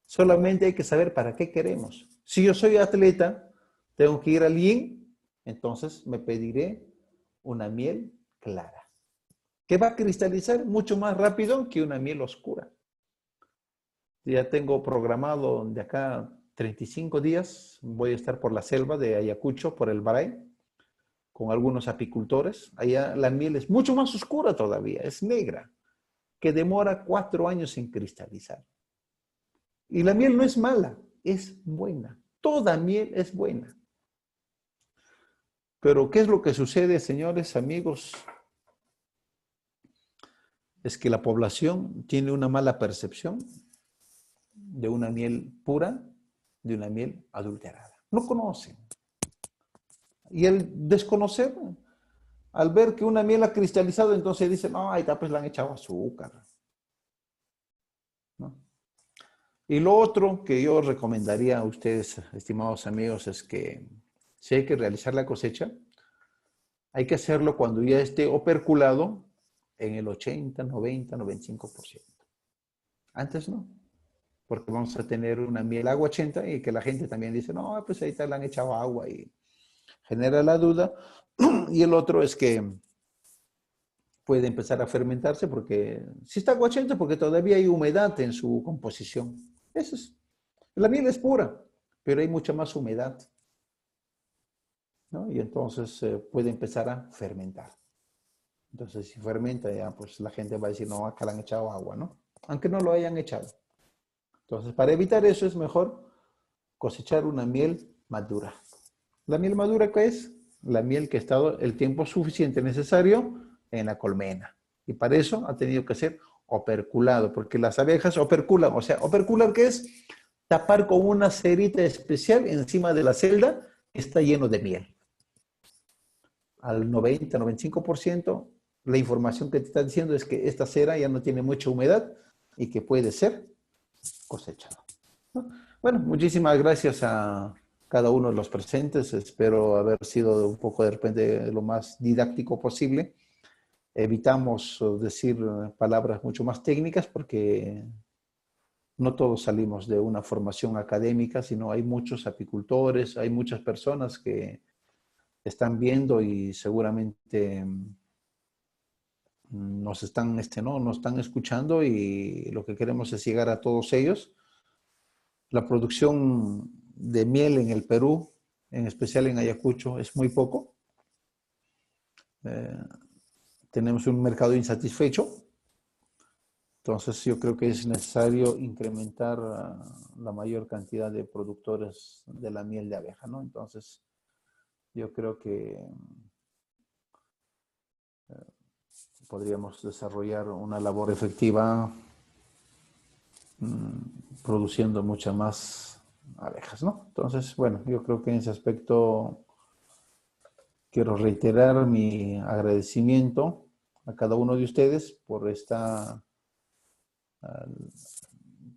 Solamente hay que saber para qué queremos. Si yo soy atleta, tengo que ir al yin, entonces me pediré una miel clara, que va a cristalizar mucho más rápido que una miel oscura. Ya tengo programado de acá 35 días, voy a estar por la selva de Ayacucho, por el Baray, con algunos apicultores. Allá la miel es mucho más oscura todavía, es negra, que demora 4 años en cristalizar. Y la miel no es mala, es buena. Toda miel es buena. Pero ¿qué es lo que sucede, señores, amigos? Es que la población tiene una mala percepción de una miel pura, de una miel adulterada. No conocen. Y el desconocer, al ver que una miel ha cristalizado, entonces dicen, no, ahí pues le han echado azúcar, ¿no? Y lo otro que yo recomendaría a ustedes, estimados amigos, es que si hay que realizar la cosecha, hay que hacerlo cuando ya esté operculado en el 80, 90, 95%. Antes no, porque vamos a tener una miel agua 80 y que la gente también dice, no, pues ahí te le han echado agua y genera la duda. Y el otro es que puede empezar a fermentarse porque si está agua 80 porque todavía hay humedad en su composición. Eso es. La miel es pura, pero hay mucha más humedad, ¿no? Y entonces puede empezar a fermentar. Entonces, si fermenta, ya pues la gente va a decir, no, acá le han echado agua, ¿no? Aunque no lo hayan echado. Entonces, para evitar eso es mejor cosechar una miel madura. ¿La miel madura qué es? La miel que ha estado el tiempo suficiente necesario en la colmena. Y para eso ha tenido que ser operculado, porque las abejas operculan. O sea, ¿opercular qué es? Tapar con una cerita especial encima de la celda que está lleno de miel. Al 90, 95%, la información que te está diciendo es que esta cera ya no tiene mucha humedad y que puede ser cosechada, ¿no? Bueno, muchísimas gracias a cada uno de los presentes. Espero haber sido un poco de repente lo más didáctico posible. Evitamos decir palabras mucho más técnicas porque no todos salimos de una formación académica, sino hay muchos apicultores, hay muchas personas que están viendo y seguramente nos están, ¿no? Nos están escuchando y lo que queremos es llegar a todos ellos. La producción de miel en el Perú, en especial en Ayacucho, es muy poco. Eh, tenemos un mercado insatisfecho. Entonces yo creo que es necesario incrementar la mayor cantidad de productores de la miel de abeja, ¿no? Entonces yo creo que podríamos desarrollar una labor efectiva produciendo muchas más abejas, ¿no? Entonces, bueno, yo creo que en ese aspecto quiero reiterar mi agradecimiento a cada uno de ustedes por esta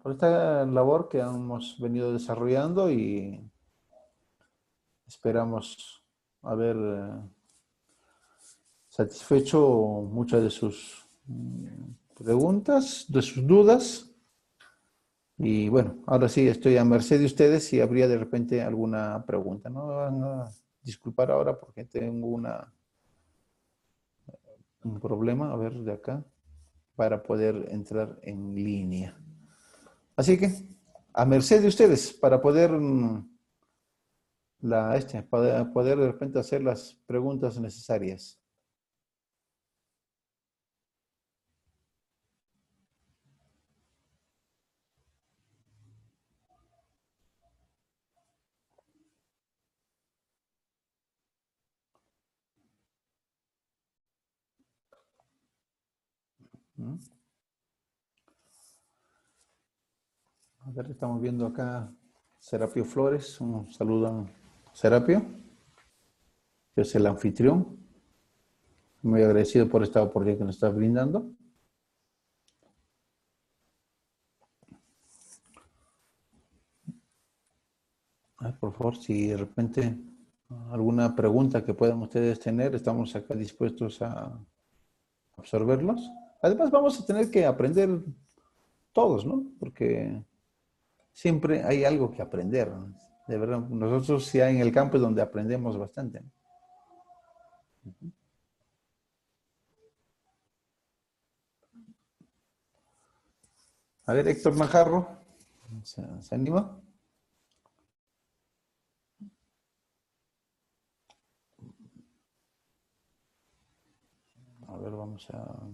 labor que hemos venido desarrollando y esperamos haber satisfecho muchas de sus preguntas, de sus dudas. Y bueno, ahora sí estoy a merced de ustedes si habría de repente alguna pregunta. No van a disculpar ahora porque tengo un problema. A ver, de acá. para poder entrar en línea. Así que, a merced de ustedes, para poder, para poder de repente hacer las preguntas necesarias. ¿Mm? A ver, estamos viendo acá Serapio Flores. Un saludo a Serapio, que es el anfitrión. Muy agradecido por esta oportunidad que nos estás brindando. Por favor, si de repente alguna pregunta que puedan ustedes tener, estamos acá dispuestos a absorberlos. Además, vamos a tener que aprender todos, ¿no? Porque siempre hay algo que aprender, ¿no? De verdad, nosotros ya en el campo es donde aprendemos bastante, ¿no? A ver, Héctor Majarro, ¿se anima? A ver, vamos a...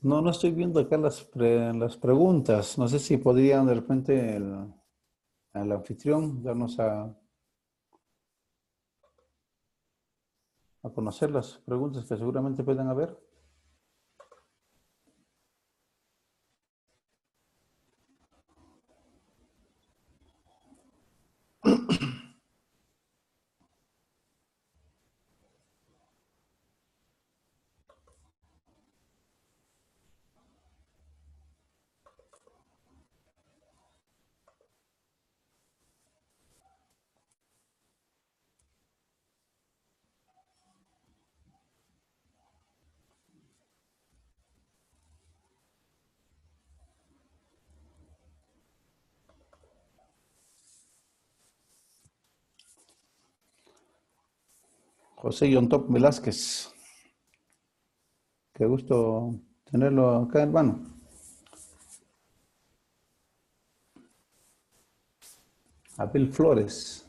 No, no estoy viendo acá las preguntas. No sé si podrían de repente el anfitrión darnos a conocer las preguntas que seguramente puedan haber. José John Top Velázquez, qué gusto tenerlo acá, hermano. Abel Flores.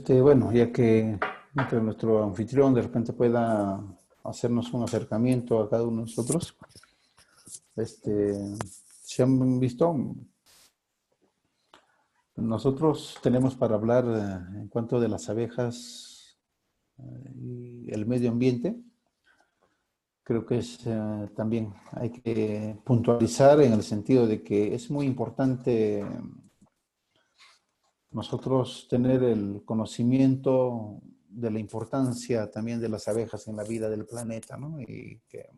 Bueno, ya que entre nuestro anfitrión de repente pueda hacernos un acercamiento a cada uno de nosotros. ¿Se han visto? Nosotros tenemos para hablar en cuanto de las abejas y el medio ambiente. Creo que también hay que puntualizar en el sentido de que es muy importante nosotros tener el conocimiento de la importancia también de las abejas en la vida del planeta, ¿no? Y que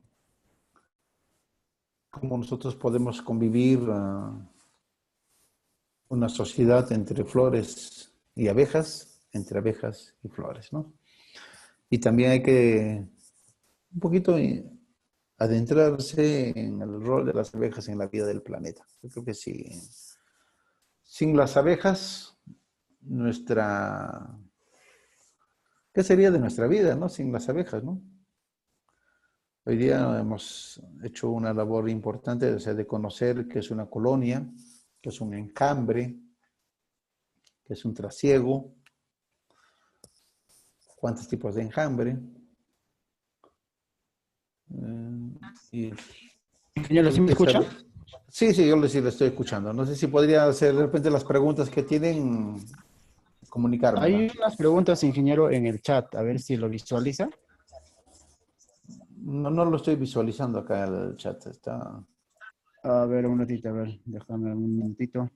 cómo nosotros podemos convivir una sociedad entre flores y abejas, entre abejas y flores, ¿no? Y también hay que un poquito adentrarse en el rol de las abejas en la vida del planeta. Yo creo que sí. Sin las abejas, ¿qué sería de nuestra vida, no? Sin las abejas, ¿no? Hoy día hemos hecho una labor importante, o sea, de conocer qué es una colonia, qué es un encambre, qué es un trasiego, cuántos tipos de enjambre. Y Ingeniero, ¿sí me escucha? Sí, sí, sí le estoy escuchando. No sé si podría hacer de repente las preguntas que tienen, comunicármela. Hay unas preguntas, ingeniero, en el chat, a ver si lo visualiza. No, no lo estoy visualizando acá en el chat. Está... A ver, un ratito, a ver, déjame un minutito.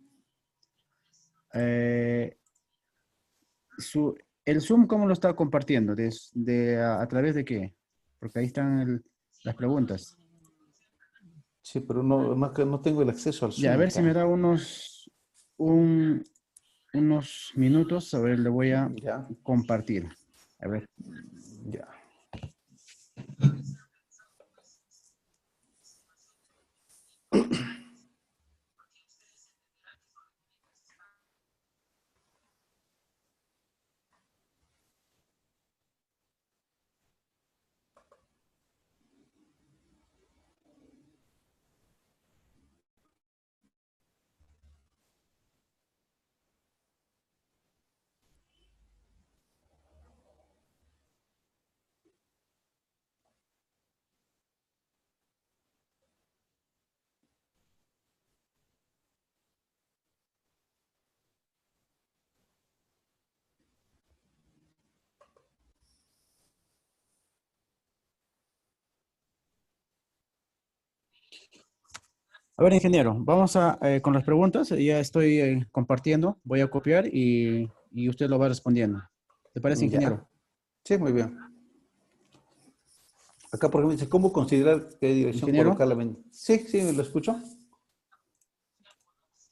¿El Zoom cómo lo está compartiendo? ¿A través de qué? Porque ahí están las preguntas. Sí, pero no tengo el acceso al Ya, a Zoom ver si acá. me da unos minutos. A ver, le voy a Ya, compartir. A ver. ya. A ver, ingeniero, vamos con las preguntas. Ya estoy compartiendo. Voy a copiar y usted lo va respondiendo. ¿Te parece, Ya. ingeniero? Sí, muy bien. Acá, por ejemplo, dice, ¿cómo considerar qué dirección Ingeniero, colocar la ventana? Sí, sí, ¿lo escucho?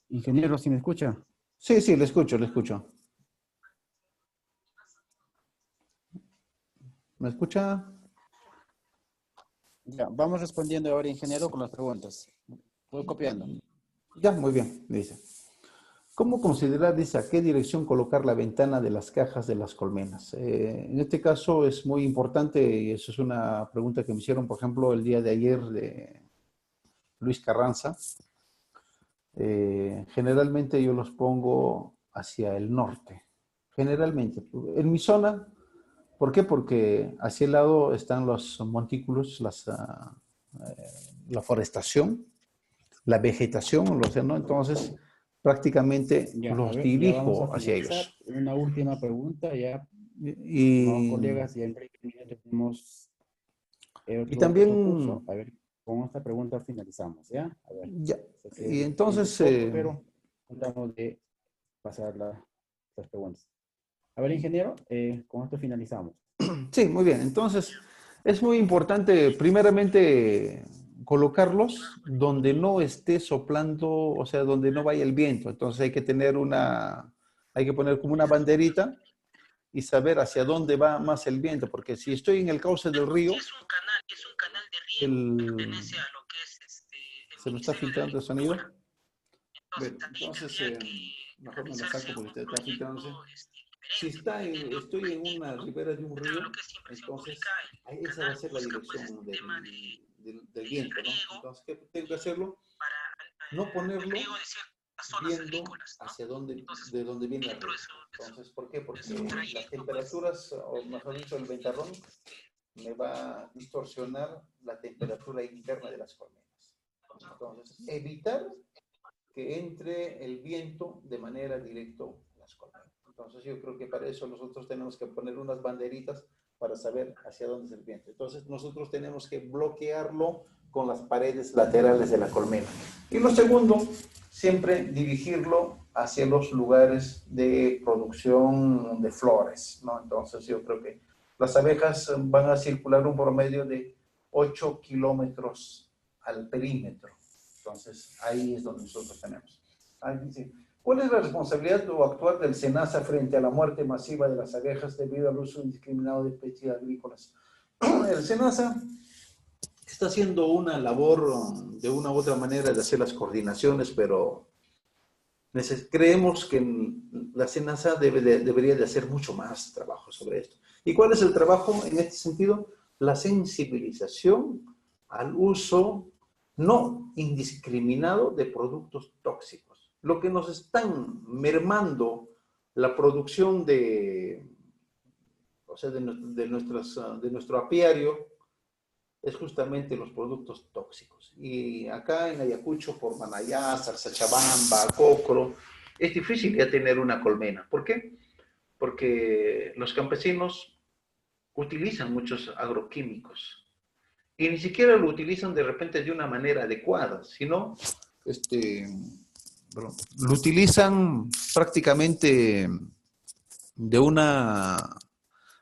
ingeniero, ¿sí me escucha? Sí, sí, le escucho, le escucho. ¿Me escucha? Ya, vamos respondiendo ahora, ingeniero, con las preguntas. Voy copiando. Ya, muy bien, dice. ¿Cómo considerar, dice, a qué dirección colocar la ventana de las cajas de las colmenas? En este caso es muy importante y eso es una pregunta que me hicieron, por ejemplo, el día de ayer de Luis Carranza. Generalmente yo los pongo hacia el norte. Generalmente. En mi zona, ¿por qué? Porque hacia el lado están los montículos, la forestación, la vegetación, ¿no? Entonces, prácticamente Ya, a los ver, ya vamos a dirijo hacia finalizar. ellos. Una última pregunta, ya, estimados Y, colegas, ya en 30 minutos tenemos y otro curso. también, A ver, con esta pregunta finalizamos, ¿ya? A ver, ya, sé que y el tiempo es entonces, corto, pero tratamos de pasar las preguntas. A ver, ingeniero, con esto finalizamos. sí, muy bien. Entonces, es muy importante, primeramente, colocarlos donde no esté soplando, o sea, donde no vaya el viento. Entonces hay que poner como una banderita y saber hacia dónde va más el viento, porque si estoy en el cauce del río, Es un canal de riego, pertenece el, a lo que es el se me está Ministerio de filtrando el sonido. Agricultura. Entonces, Bueno, también entonces, tendría que mejor me la saco realizarse porque un está proyecto filtrándose. Si diferente, dependiendo estoy del en tipo, una ¿no? ribera de un Claro, río, lo que es impresión pública, entonces el esa va a canal ser la busca pues este dirección tema del de viento, ¿no? riego Entonces, ¿qué tengo que hacerlo? para No el ponerlo riego de ciertas zonas viendo agrícolas, ¿no? hacia dónde, Entonces, de dónde viene el dentro río. de Entonces, ¿por qué? de Porque su las trayecto, pues, temperaturas, o mejor dicho, el ventarrón, me va a distorsionar la temperatura interna de las colmenas. Entonces, evitar que entre el viento de manera directa a las colmenas. Entonces, yo creo que para eso nosotros tenemos que poner unas banderitas para saber hacia dónde es el viento. Entonces, nosotros tenemos que bloquearlo con las paredes laterales de la colmena. Y lo segundo, siempre dirigirlo hacia los lugares de producción de flores, ¿no? Entonces, yo creo que las abejas van a circular un promedio de 8 kilómetros al perímetro. Entonces, ahí es donde nosotros tenemos. Ahí dice, ¿cuál es la responsabilidad o actuar del SENASA frente a la muerte masiva de las abejas debido al uso indiscriminado de pesticidas agrícolas? El SENASA está haciendo una labor de una u otra manera de hacer las coordinaciones, pero creemos que la SENASA debería de hacer mucho más trabajo sobre esto. ¿Y cuál es el trabajo en este sentido? La sensibilización al uso no indiscriminado de productos tóxicos. Lo que nos están mermando la producción o sea, de nuestro apiario es justamente los productos tóxicos. Y acá en Ayacucho, por Manayá, Sarsachabamba, Cocro, es difícil ya tener una colmena. ¿Por qué? Porque los campesinos utilizan muchos agroquímicos y ni siquiera lo utilizan de repente de una manera adecuada, sino lo utilizan prácticamente de una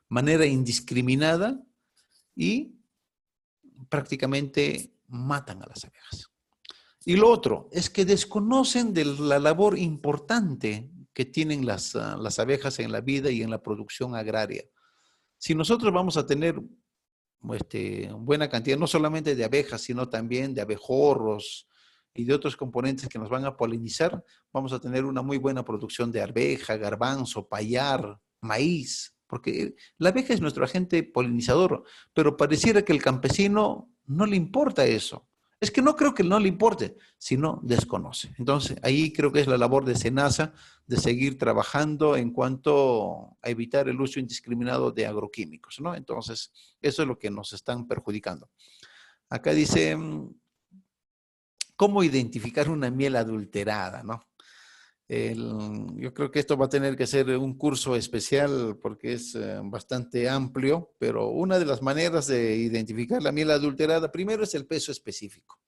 manera indiscriminada y prácticamente matan a las abejas. Y lo otro es que desconocen de la labor importante que tienen las abejas en la vida y en la producción agraria. Si nosotros vamos a tener buena cantidad, no solamente de abejas, sino también de abejorros y de otros componentes que nos van a polinizar, vamos a tener una muy buena producción de arveja, garbanzo, payar, maíz, porque la abeja es nuestro agente polinizador, pero pareciera que el campesino no le importa eso. Es que no creo que no le importe, sino desconoce. Entonces, ahí creo que es la labor de SENASA de seguir trabajando en cuanto a evitar el uso indiscriminado de agroquímicos, ¿no? Entonces, eso es lo que nos están perjudicando. Acá dice, ¿cómo identificar una miel adulterada, no? Yo creo que esto va a tener que ser un curso especial porque es bastante amplio, pero una de las maneras de identificar la miel adulterada, primero es el peso específico.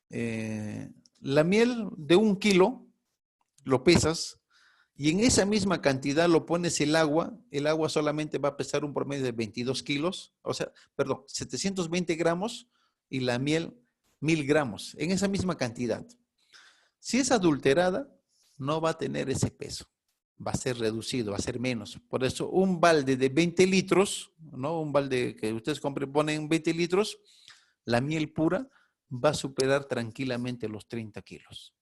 La miel de 1 kilo lo pesas y en esa misma cantidad lo pones el agua solamente va a pesar un promedio de 22 kilos, o sea, perdón, 720 gramos y la miel 1000 gramos, en esa misma cantidad. Si es adulterada, no va a tener ese peso, va a ser reducido, va a ser menos. Por eso un balde de 20 litros, ¿no? Un balde que ustedes compren, ponen 20 litros, la miel pura va a superar tranquilamente los 30 kilos.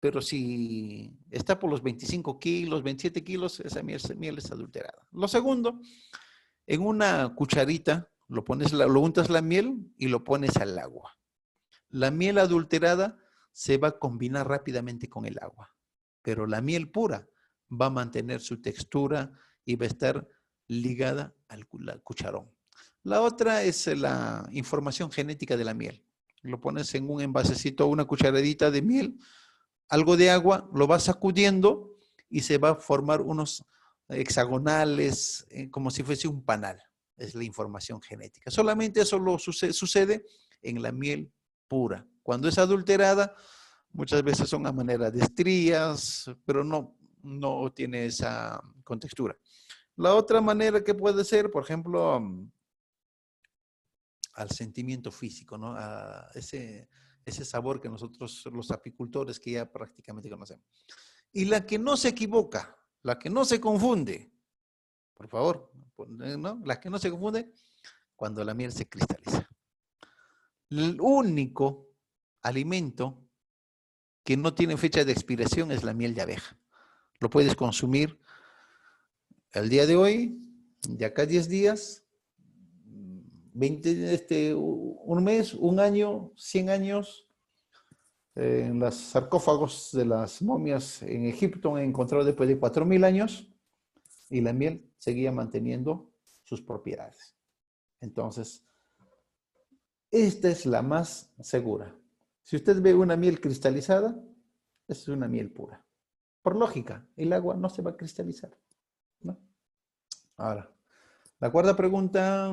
Pero si está por los 25 kilos, 27 kilos, esa miel es adulterada. Lo segundo, en una cucharita lo untas la miel y lo pones al agua. La miel adulterada se va a combinar rápidamente con el agua, pero la miel pura va a mantener su textura y va a estar ligada al cucharón. La otra es la información genética de la miel. Lo pones en un envasecito, una cucharadita de miel, algo de agua, lo vas sacudiendo y se va a formar unos hexagonales, como si fuese un panal. Es la información genética. Solamente eso sucede en la miel pura. Cuando es adulterada, muchas veces son a manera de estrías, pero no tiene esa contextura. La otra manera que puede ser, por ejemplo, al sentimiento físico, ¿no? A ese sabor que nosotros, los apicultores, que ya prácticamente conocemos. Y la que no se equivoca, la que no se confunde, por favor, ¿no? La que no se confunde, cuando la miel se cristaliza. El único alimento que no tiene fecha de expiración es la miel de abeja. Lo puedes consumir el día de hoy, de acá a 10 días, un mes, un año, 100 años. En los sarcófagos de las momias en Egipto han encontrado después de 4000 años y la miel seguía manteniendo sus propiedades. Entonces, esta es la más segura. Si usted ve una miel cristalizada, es una miel pura. Por lógica, el agua no se va a cristalizar, ¿no? Ahora, la cuarta pregunta,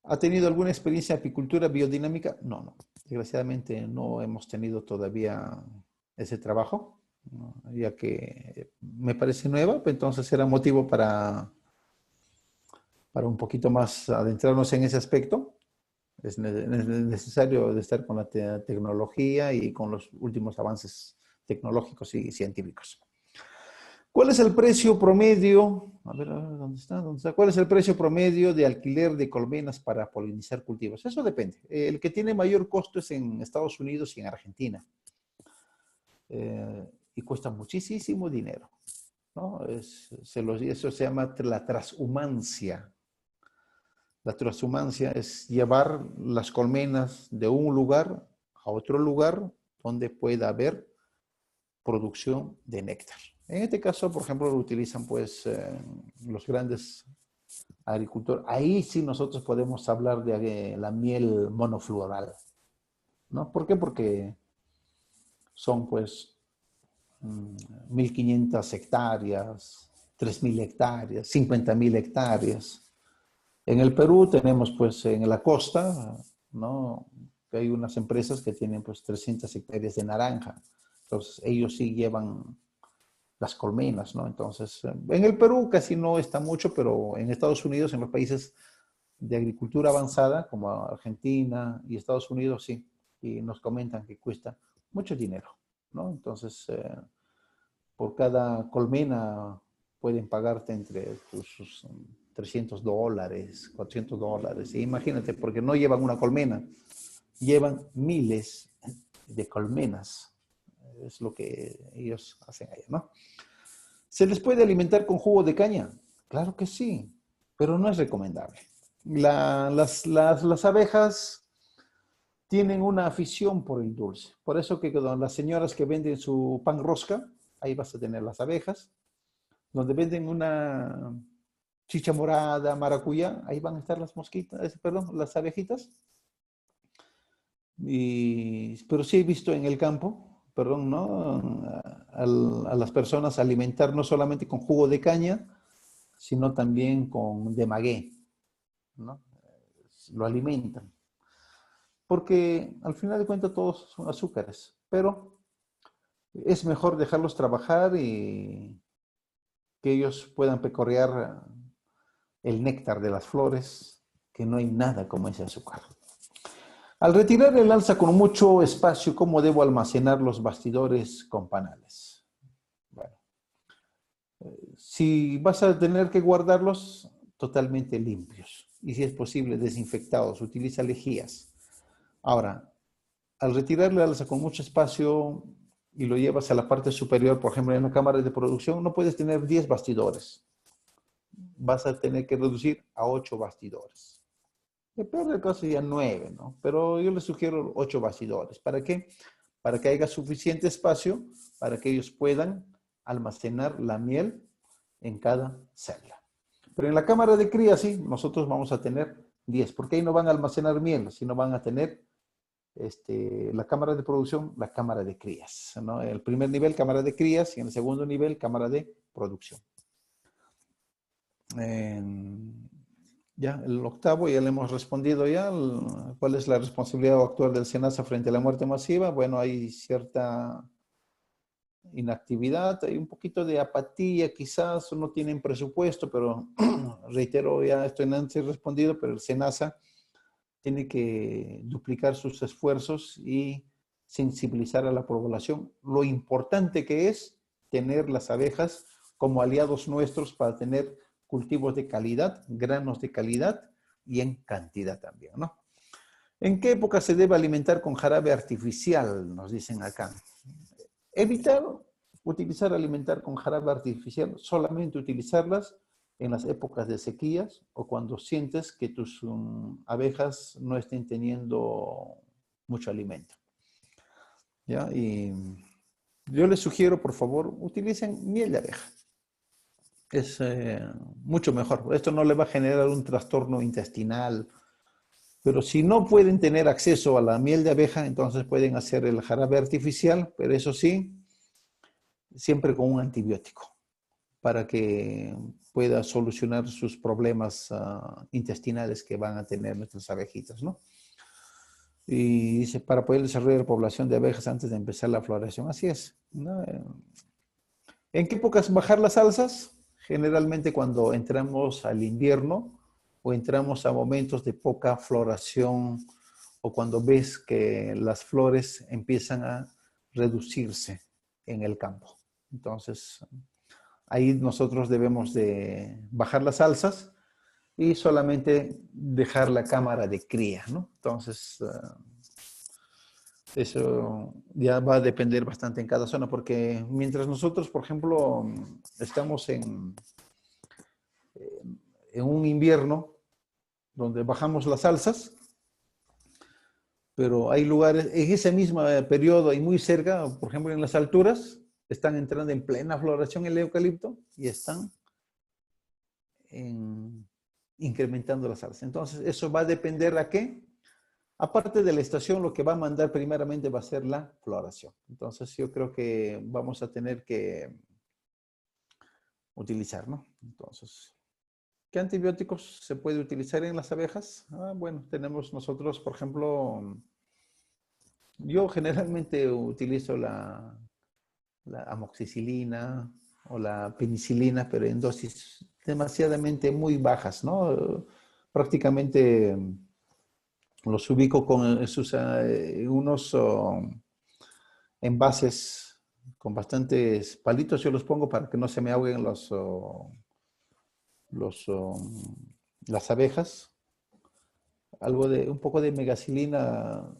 ¿ha tenido alguna experiencia en apicultura biodinámica? No, no. Desgraciadamente no hemos tenido todavía ese trabajo, ¿no? Ya que me parece nueva, pues entonces era motivo para un poquito más adentrarnos en ese aspecto. Es necesario estar con la tecnología y con los últimos avances tecnológicos y científicos. ¿Cuál es el precio promedio? A ver, ¿dónde está? ¿Dónde está? ¿Cuál es el precio promedio de alquiler de colmenas para polinizar cultivos? Eso depende. El que tiene mayor costo es en Estados Unidos y en Argentina. Y cuesta muchísimo dinero, ¿no? Eso se llama la transhumancia. La transhumancia es llevar las colmenas de un lugar a otro lugar donde pueda haber producción de néctar. En este caso, por ejemplo, lo utilizan pues los grandes agricultores. Ahí sí nosotros podemos hablar de la miel monofloral, ¿no? ¿Por qué? Porque son pues 1.500 hectáreas, 3.000 hectáreas, 50.000 hectáreas. En el Perú tenemos pues en la costa, ¿no? Que hay unas empresas que tienen pues 300 hectáreas de naranja. Entonces ellos sí llevan las colmenas, ¿no? Entonces, en el Perú casi no está mucho, pero en Estados Unidos, en los países de agricultura avanzada, como Argentina y Estados Unidos, sí. Y nos comentan que cuesta mucho dinero, ¿no? Entonces, por cada colmena pueden pagarte entre sus $300, $400. E imagínate, porque no llevan una colmena, llevan miles de colmenas. Es lo que ellos hacen allá, ¿no? ¿Se les puede alimentar con jugo de caña? Claro que sí, pero no es recomendable. Las abejas tienen una afición por el dulce. Por eso que con las señoras que venden su pan rosca, ahí vas a tener las abejas. Donde venden una chicha morada, maracuyá, ahí van a estar las mosquitas, perdón, las abejitas. Pero sí he visto en el campo, perdón, ¿no? A las personas alimentar no solamente con jugo de caña, sino también con de maguey, ¿no? Lo alimentan. Porque al final de cuentas todos son azúcares, pero es mejor dejarlos trabajar y que ellos puedan pecorear el néctar de las flores, que no hay nada como ese azúcar. Al retirar el alza con mucho espacio, ¿cómo debo almacenar los bastidores con panales? Bueno, si vas a tener que guardarlos totalmente limpios y si es posible desinfectados, utiliza lejías. Ahora, al retirar el alza con mucho espacio y lo llevas a la parte superior, por ejemplo, en la cámara de producción, no puedes tener 10 bastidores. Vas a tener que reducir a 8 bastidores. El peor del caso sería 9, ¿no? Pero yo les sugiero 8 bastidores. ¿Para qué? Para que haya suficiente espacio para que ellos puedan almacenar la miel en cada celda. Pero en la cámara de cría, sí, nosotros vamos a tener 10, porque ahí no van a almacenar miel, sino van a tener la cámara de producción, la cámara de crías, ¿no? El primer nivel, cámara de crías, y en el segundo nivel, cámara de producción. Ya, el octavo, ya le hemos respondido ya. ¿Cuál es la responsabilidad actual del SENASA frente a la muerte masiva? Bueno, hay cierta inactividad, hay un poquito de apatía, quizás no tienen presupuesto, pero reitero, ya esto antes he respondido, pero el SENASA tiene que duplicar sus esfuerzos y sensibilizar a la población. Lo importante que es tener las abejas como aliados nuestros para tener cultivos de calidad, granos de calidad y en cantidad también, ¿no? ¿En qué época se debe alimentar con jarabe artificial? Nos dicen acá. Evitar alimentar con jarabe artificial, solamente utilizarlas en las épocas de sequías o cuando sientes que tus abejas no estén teniendo mucho alimento. ¿Ya? Y yo les sugiero, por favor, utilicen miel de abeja. es mucho mejor. Esto no le va a generar un trastorno intestinal, pero si no pueden tener acceso a la miel de abeja, entonces pueden hacer el jarabe artificial, pero eso sí, siempre con un antibiótico, para que pueda solucionar sus problemas intestinales que van a tener nuestras abejitas, ¿no? Y dice, para poder desarrollar la población de abejas antes de empezar la floración. Así es, ¿no? ¿En qué épocas bajar las alzas? Generalmente cuando entramos al invierno o entramos a momentos de poca floración o cuando ves que las flores empiezan a reducirse en el campo. Entonces, ahí nosotros debemos de bajar las alzas y solamente dejar la cámara de cría, ¿no? Entonces, eso ya va a depender bastante en cada zona, porque mientras nosotros, por ejemplo, estamos en un invierno donde bajamos las alzas, pero hay lugares, en ese mismo periodo y muy cerca, por ejemplo, en las alturas, están entrando en plena floración el eucalipto y están incrementando las alzas. Entonces, eso va a depender a qué. Aparte de la estación, lo que va a mandar primeramente va a ser la floración. Entonces, yo creo que vamos a tener que utilizar, ¿no? Entonces, ¿qué antibióticos se puede utilizar en las abejas? Bueno, tenemos nosotros, por ejemplo, yo generalmente utilizo la amoxicilina o la penicilina, pero en dosis demasiadamente muy bajas, ¿no? Prácticamente los ubico con unos envases con bastantes palitos. Yo los pongo para que no se me ahoguen los, las abejas. Un poco de megacilina,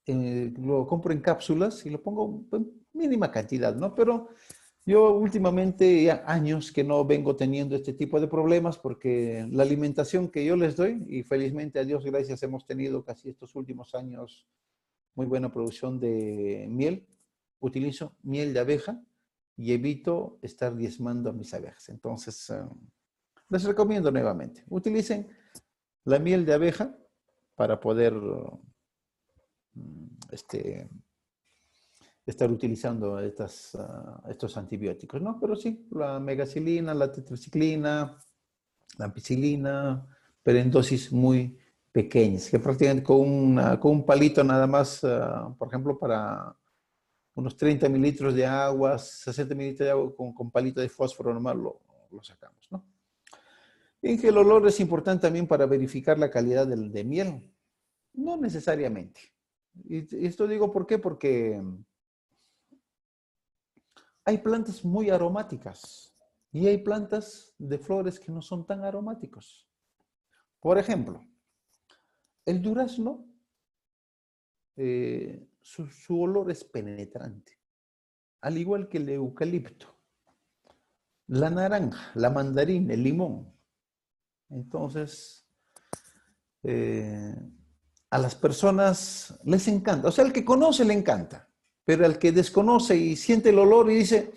lo compro en cápsulas y lo pongo en mínima cantidad, ¿no? Pero yo últimamente, ya años que no vengo teniendo este tipo de problemas porque la alimentación que yo les doy, y felizmente a Dios gracias hemos tenido casi estos últimos años muy buena producción de miel, utilizo miel de abeja y evito estar diezmando a mis abejas. Entonces, les recomiendo nuevamente, utilicen la miel de abeja para poder estar utilizando estos antibióticos, ¿no? Pero sí, la megacilina, la tetraciclina, la ampicilina, pero en dosis muy pequeñas, que prácticamente con un palito nada más, por ejemplo, para unos 30 mililitros de agua, 60 mililitros de agua con palito de fósforo nomás lo sacamos, ¿no? Y que el olor es importante también para verificar la calidad de miel. No necesariamente. Y esto digo ¿por qué? Porque hay plantas muy aromáticas y hay plantas de flores que no son tan aromáticos. Por ejemplo, el durazno, su olor es penetrante, al igual que el eucalipto, la naranja, la mandarina, el limón. Entonces, a las personas les encanta, o sea, al que conoce le encanta, pero al que desconoce y siente el olor y dice,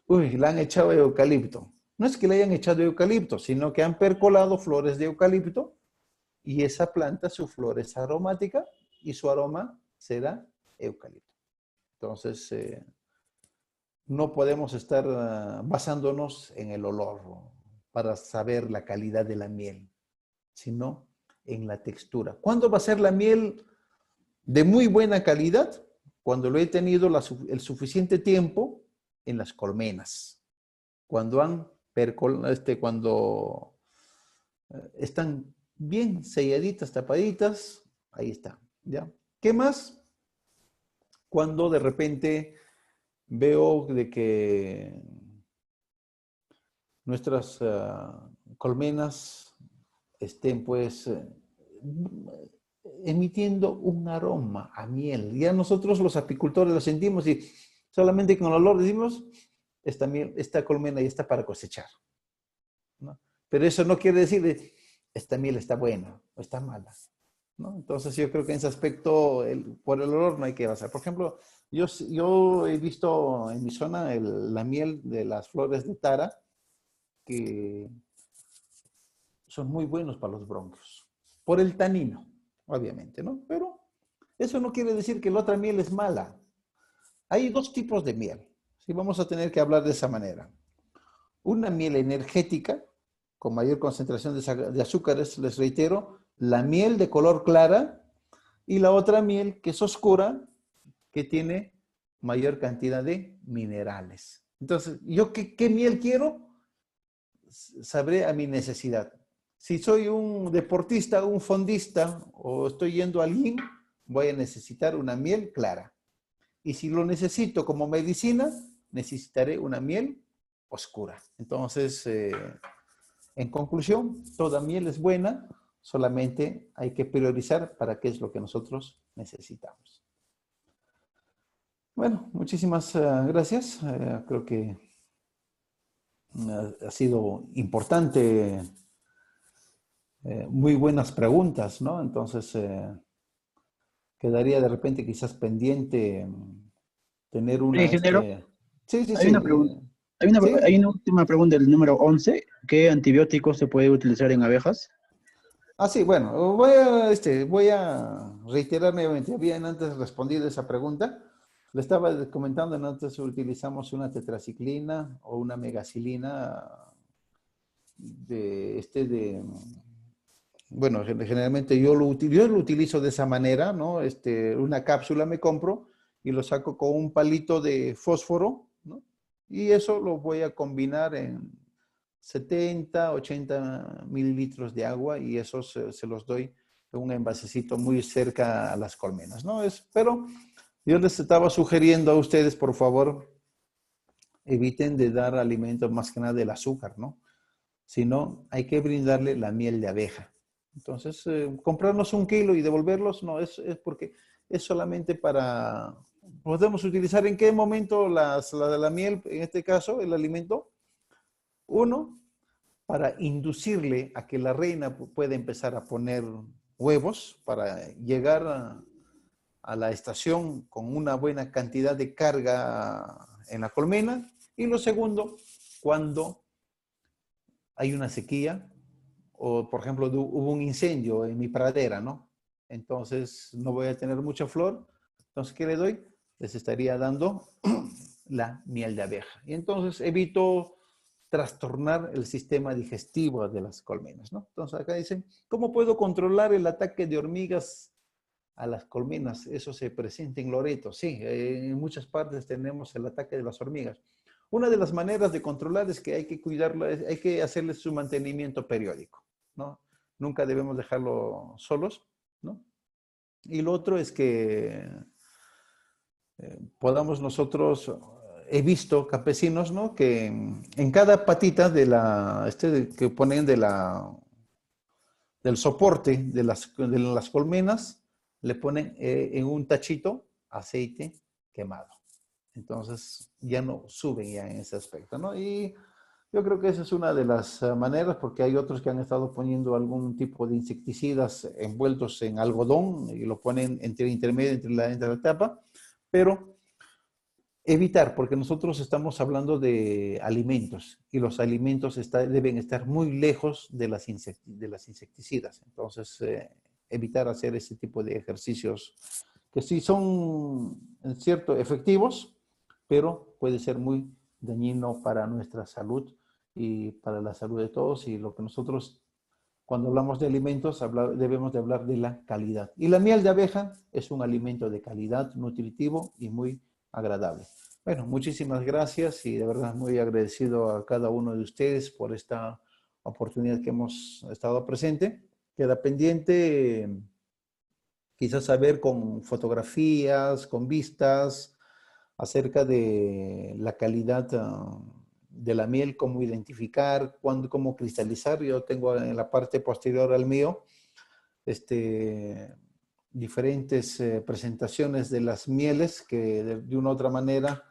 uy, le han echado eucalipto. No es que le hayan echado eucalipto, sino que han percolado flores de eucalipto y esa planta, su flor es aromática y su aroma será eucalipto. Entonces, no podemos estar basándonos en el olor para saber la calidad de la miel, sino en la textura. ¿Cuándo va a ser la miel de muy buena calidad? Cuando lo he tenido el suficiente tiempo en las colmenas. Cuando cuando están bien selladitas, tapaditas, ahí está, ¿ya? ¿Qué más? Cuando de repente veo de que nuestras colmenas estén pues emitiendo un aroma a miel. Ya nosotros los apicultores lo sentimos y solamente con el olor decimos, esta miel, esta colmena ya está para cosechar, ¿no? Pero eso no quiere decir, esta miel está buena o está mala, ¿no? Entonces yo creo que en ese aspecto, por el olor no hay que basar. Por ejemplo, yo he visto en mi zona la miel de las flores de tara, que son muy buenos para los bronquios, por el tanino, obviamente, ¿no? Pero eso no quiere decir que la otra miel es mala. Hay dos tipos de miel, ¿sí? Vamos a tener que hablar de esa manera. Una miel energética, con mayor concentración de azúcares, les reitero, la miel de color clara, y la otra miel que es oscura, que tiene mayor cantidad de minerales. Entonces, ¿yo qué miel quiero? Sabré a mi necesidad. Si soy un deportista, un fondista o estoy yendo al gym, voy a necesitar una miel clara. Y si lo necesito como medicina, necesitaré una miel oscura. Entonces, en conclusión, toda miel es buena, solamente hay que priorizar para qué es lo que nosotros necesitamos. Bueno, muchísimas gracias. Creo que ha sido importante, muy buenas preguntas, ¿no? Entonces, quedaría de repente quizás pendiente tener una, Ingeniero, Sí, sí, hay una sí. pregunta. Sí. Hay una última pregunta del número 11. ¿Qué antibiótico se puede utilizar en abejas? Ah, sí, bueno, voy a reiterar nuevamente. Habían antes respondido esa pregunta. Le estaba comentando, antes utilizamos una tetraciclina o una megacilina bueno, generalmente yo lo utilizo de esa manera, ¿no? Una cápsula me compro y lo saco con un palito de fósforo, ¿no? Y eso lo voy a combinar en 70, 80 mililitros de agua y eso se los doy en un envasecito muy cerca a las colmenas, ¿no? Pero yo les estaba sugiriendo a ustedes, por favor, eviten de dar alimentos más que nada del azúcar, ¿no? Sino hay que brindarle la miel de abeja. Entonces, comprarnos 1 kilo y devolverlos, no, es porque es solamente para, podemos utilizar en qué momento la miel, en este caso, el alimento. Uno, para inducirle a que la reina pueda empezar a poner huevos, para llegar a la estación con una buena cantidad de carga en la colmena. Y lo segundo, cuando hay una sequía o, por ejemplo, hubo un incendio en mi pradera, ¿no? Entonces no voy a tener mucha flor. Entonces, ¿qué le doy? Les estaría dando la miel de abeja. Y entonces evito trastornar el sistema digestivo de las colmenas, ¿no? Entonces acá dicen, ¿cómo puedo controlar el ataque de hormigas a las colmenas? Eso se presenta en Loreto. Sí, en muchas partes tenemos el ataque de las hormigas. Una de las maneras de controlar es que hay que cuidarlo, hay que hacerle su mantenimiento periódico, ¿no? Nunca debemos dejarlo solos, ¿no? Y lo otro es que podamos nosotros, he visto campesinos, ¿no? Que en cada patita que ponen del soporte de las colmenas, le ponen en un tachito aceite quemado. Entonces ya no suben ya en ese aspecto, ¿no? Y yo creo que esa es una de las maneras, porque hay otros que han estado poniendo algún tipo de insecticidas envueltos en algodón y lo ponen intermedio entre la tapa, pero evitar, porque nosotros estamos hablando de alimentos y los alimentos deben estar muy lejos de las insecticidas. Entonces, evitar hacer ese tipo de ejercicios que sí son, en cierto, efectivos, pero puede ser muy dañino para nuestra salud y para la salud de todos. Y lo que nosotros, cuando hablamos de alimentos, debemos de hablar de la calidad. Y la miel de abeja es un alimento de calidad, nutritivo y muy agradable. Bueno, muchísimas gracias y de verdad muy agradecido a cada uno de ustedes por esta oportunidad que hemos estado presente. Queda pendiente quizás saber con fotografías, con vistas, acerca de la calidad de la miel, cómo identificar, cómo cristalizar. Yo tengo en la parte posterior al mío diferentes presentaciones de las mieles que de una u otra manera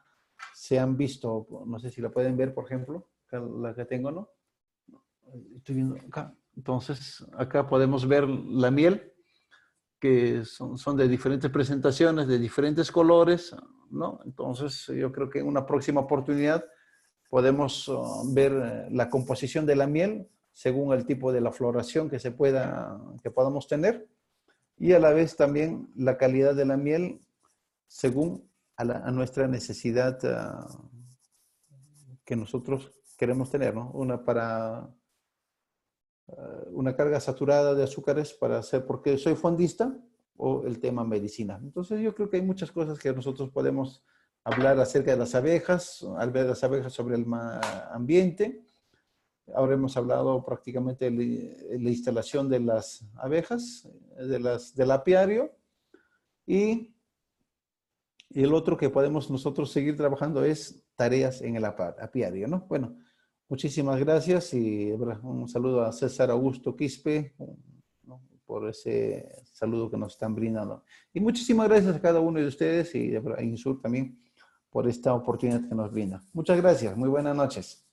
se han visto. No sé si la pueden ver, por ejemplo, la que tengo, ¿no? Estoy viendo acá. Entonces, acá podemos ver la miel, que son de diferentes presentaciones, de diferentes colores, ¿no? Entonces, yo creo que en una próxima oportunidad Podemos ver la composición de la miel según el tipo de la floración que podamos tener, y a la vez también la calidad de la miel según a nuestra necesidad que nosotros queremos tener, ¿no? Una carga saturada de azúcares para hacer, porque soy fondista, o el tema medicina. Entonces yo creo que hay muchas cosas que nosotros podemos hablar acerca de las abejas, hablar de las abejas sobre el ambiente. Ahora hemos hablado prácticamente de la instalación de las abejas, del apiario, y el otro que podemos nosotros seguir trabajando es tareas en el apiario, ¿no? Bueno, muchísimas gracias y un saludo a César Augusto Quispe, ¿no?, por ese saludo que nos están brindando. Y muchísimas gracias a cada uno de ustedes y a Insur también por esta oportunidad que nos brinda. Muchas gracias, muy buenas noches.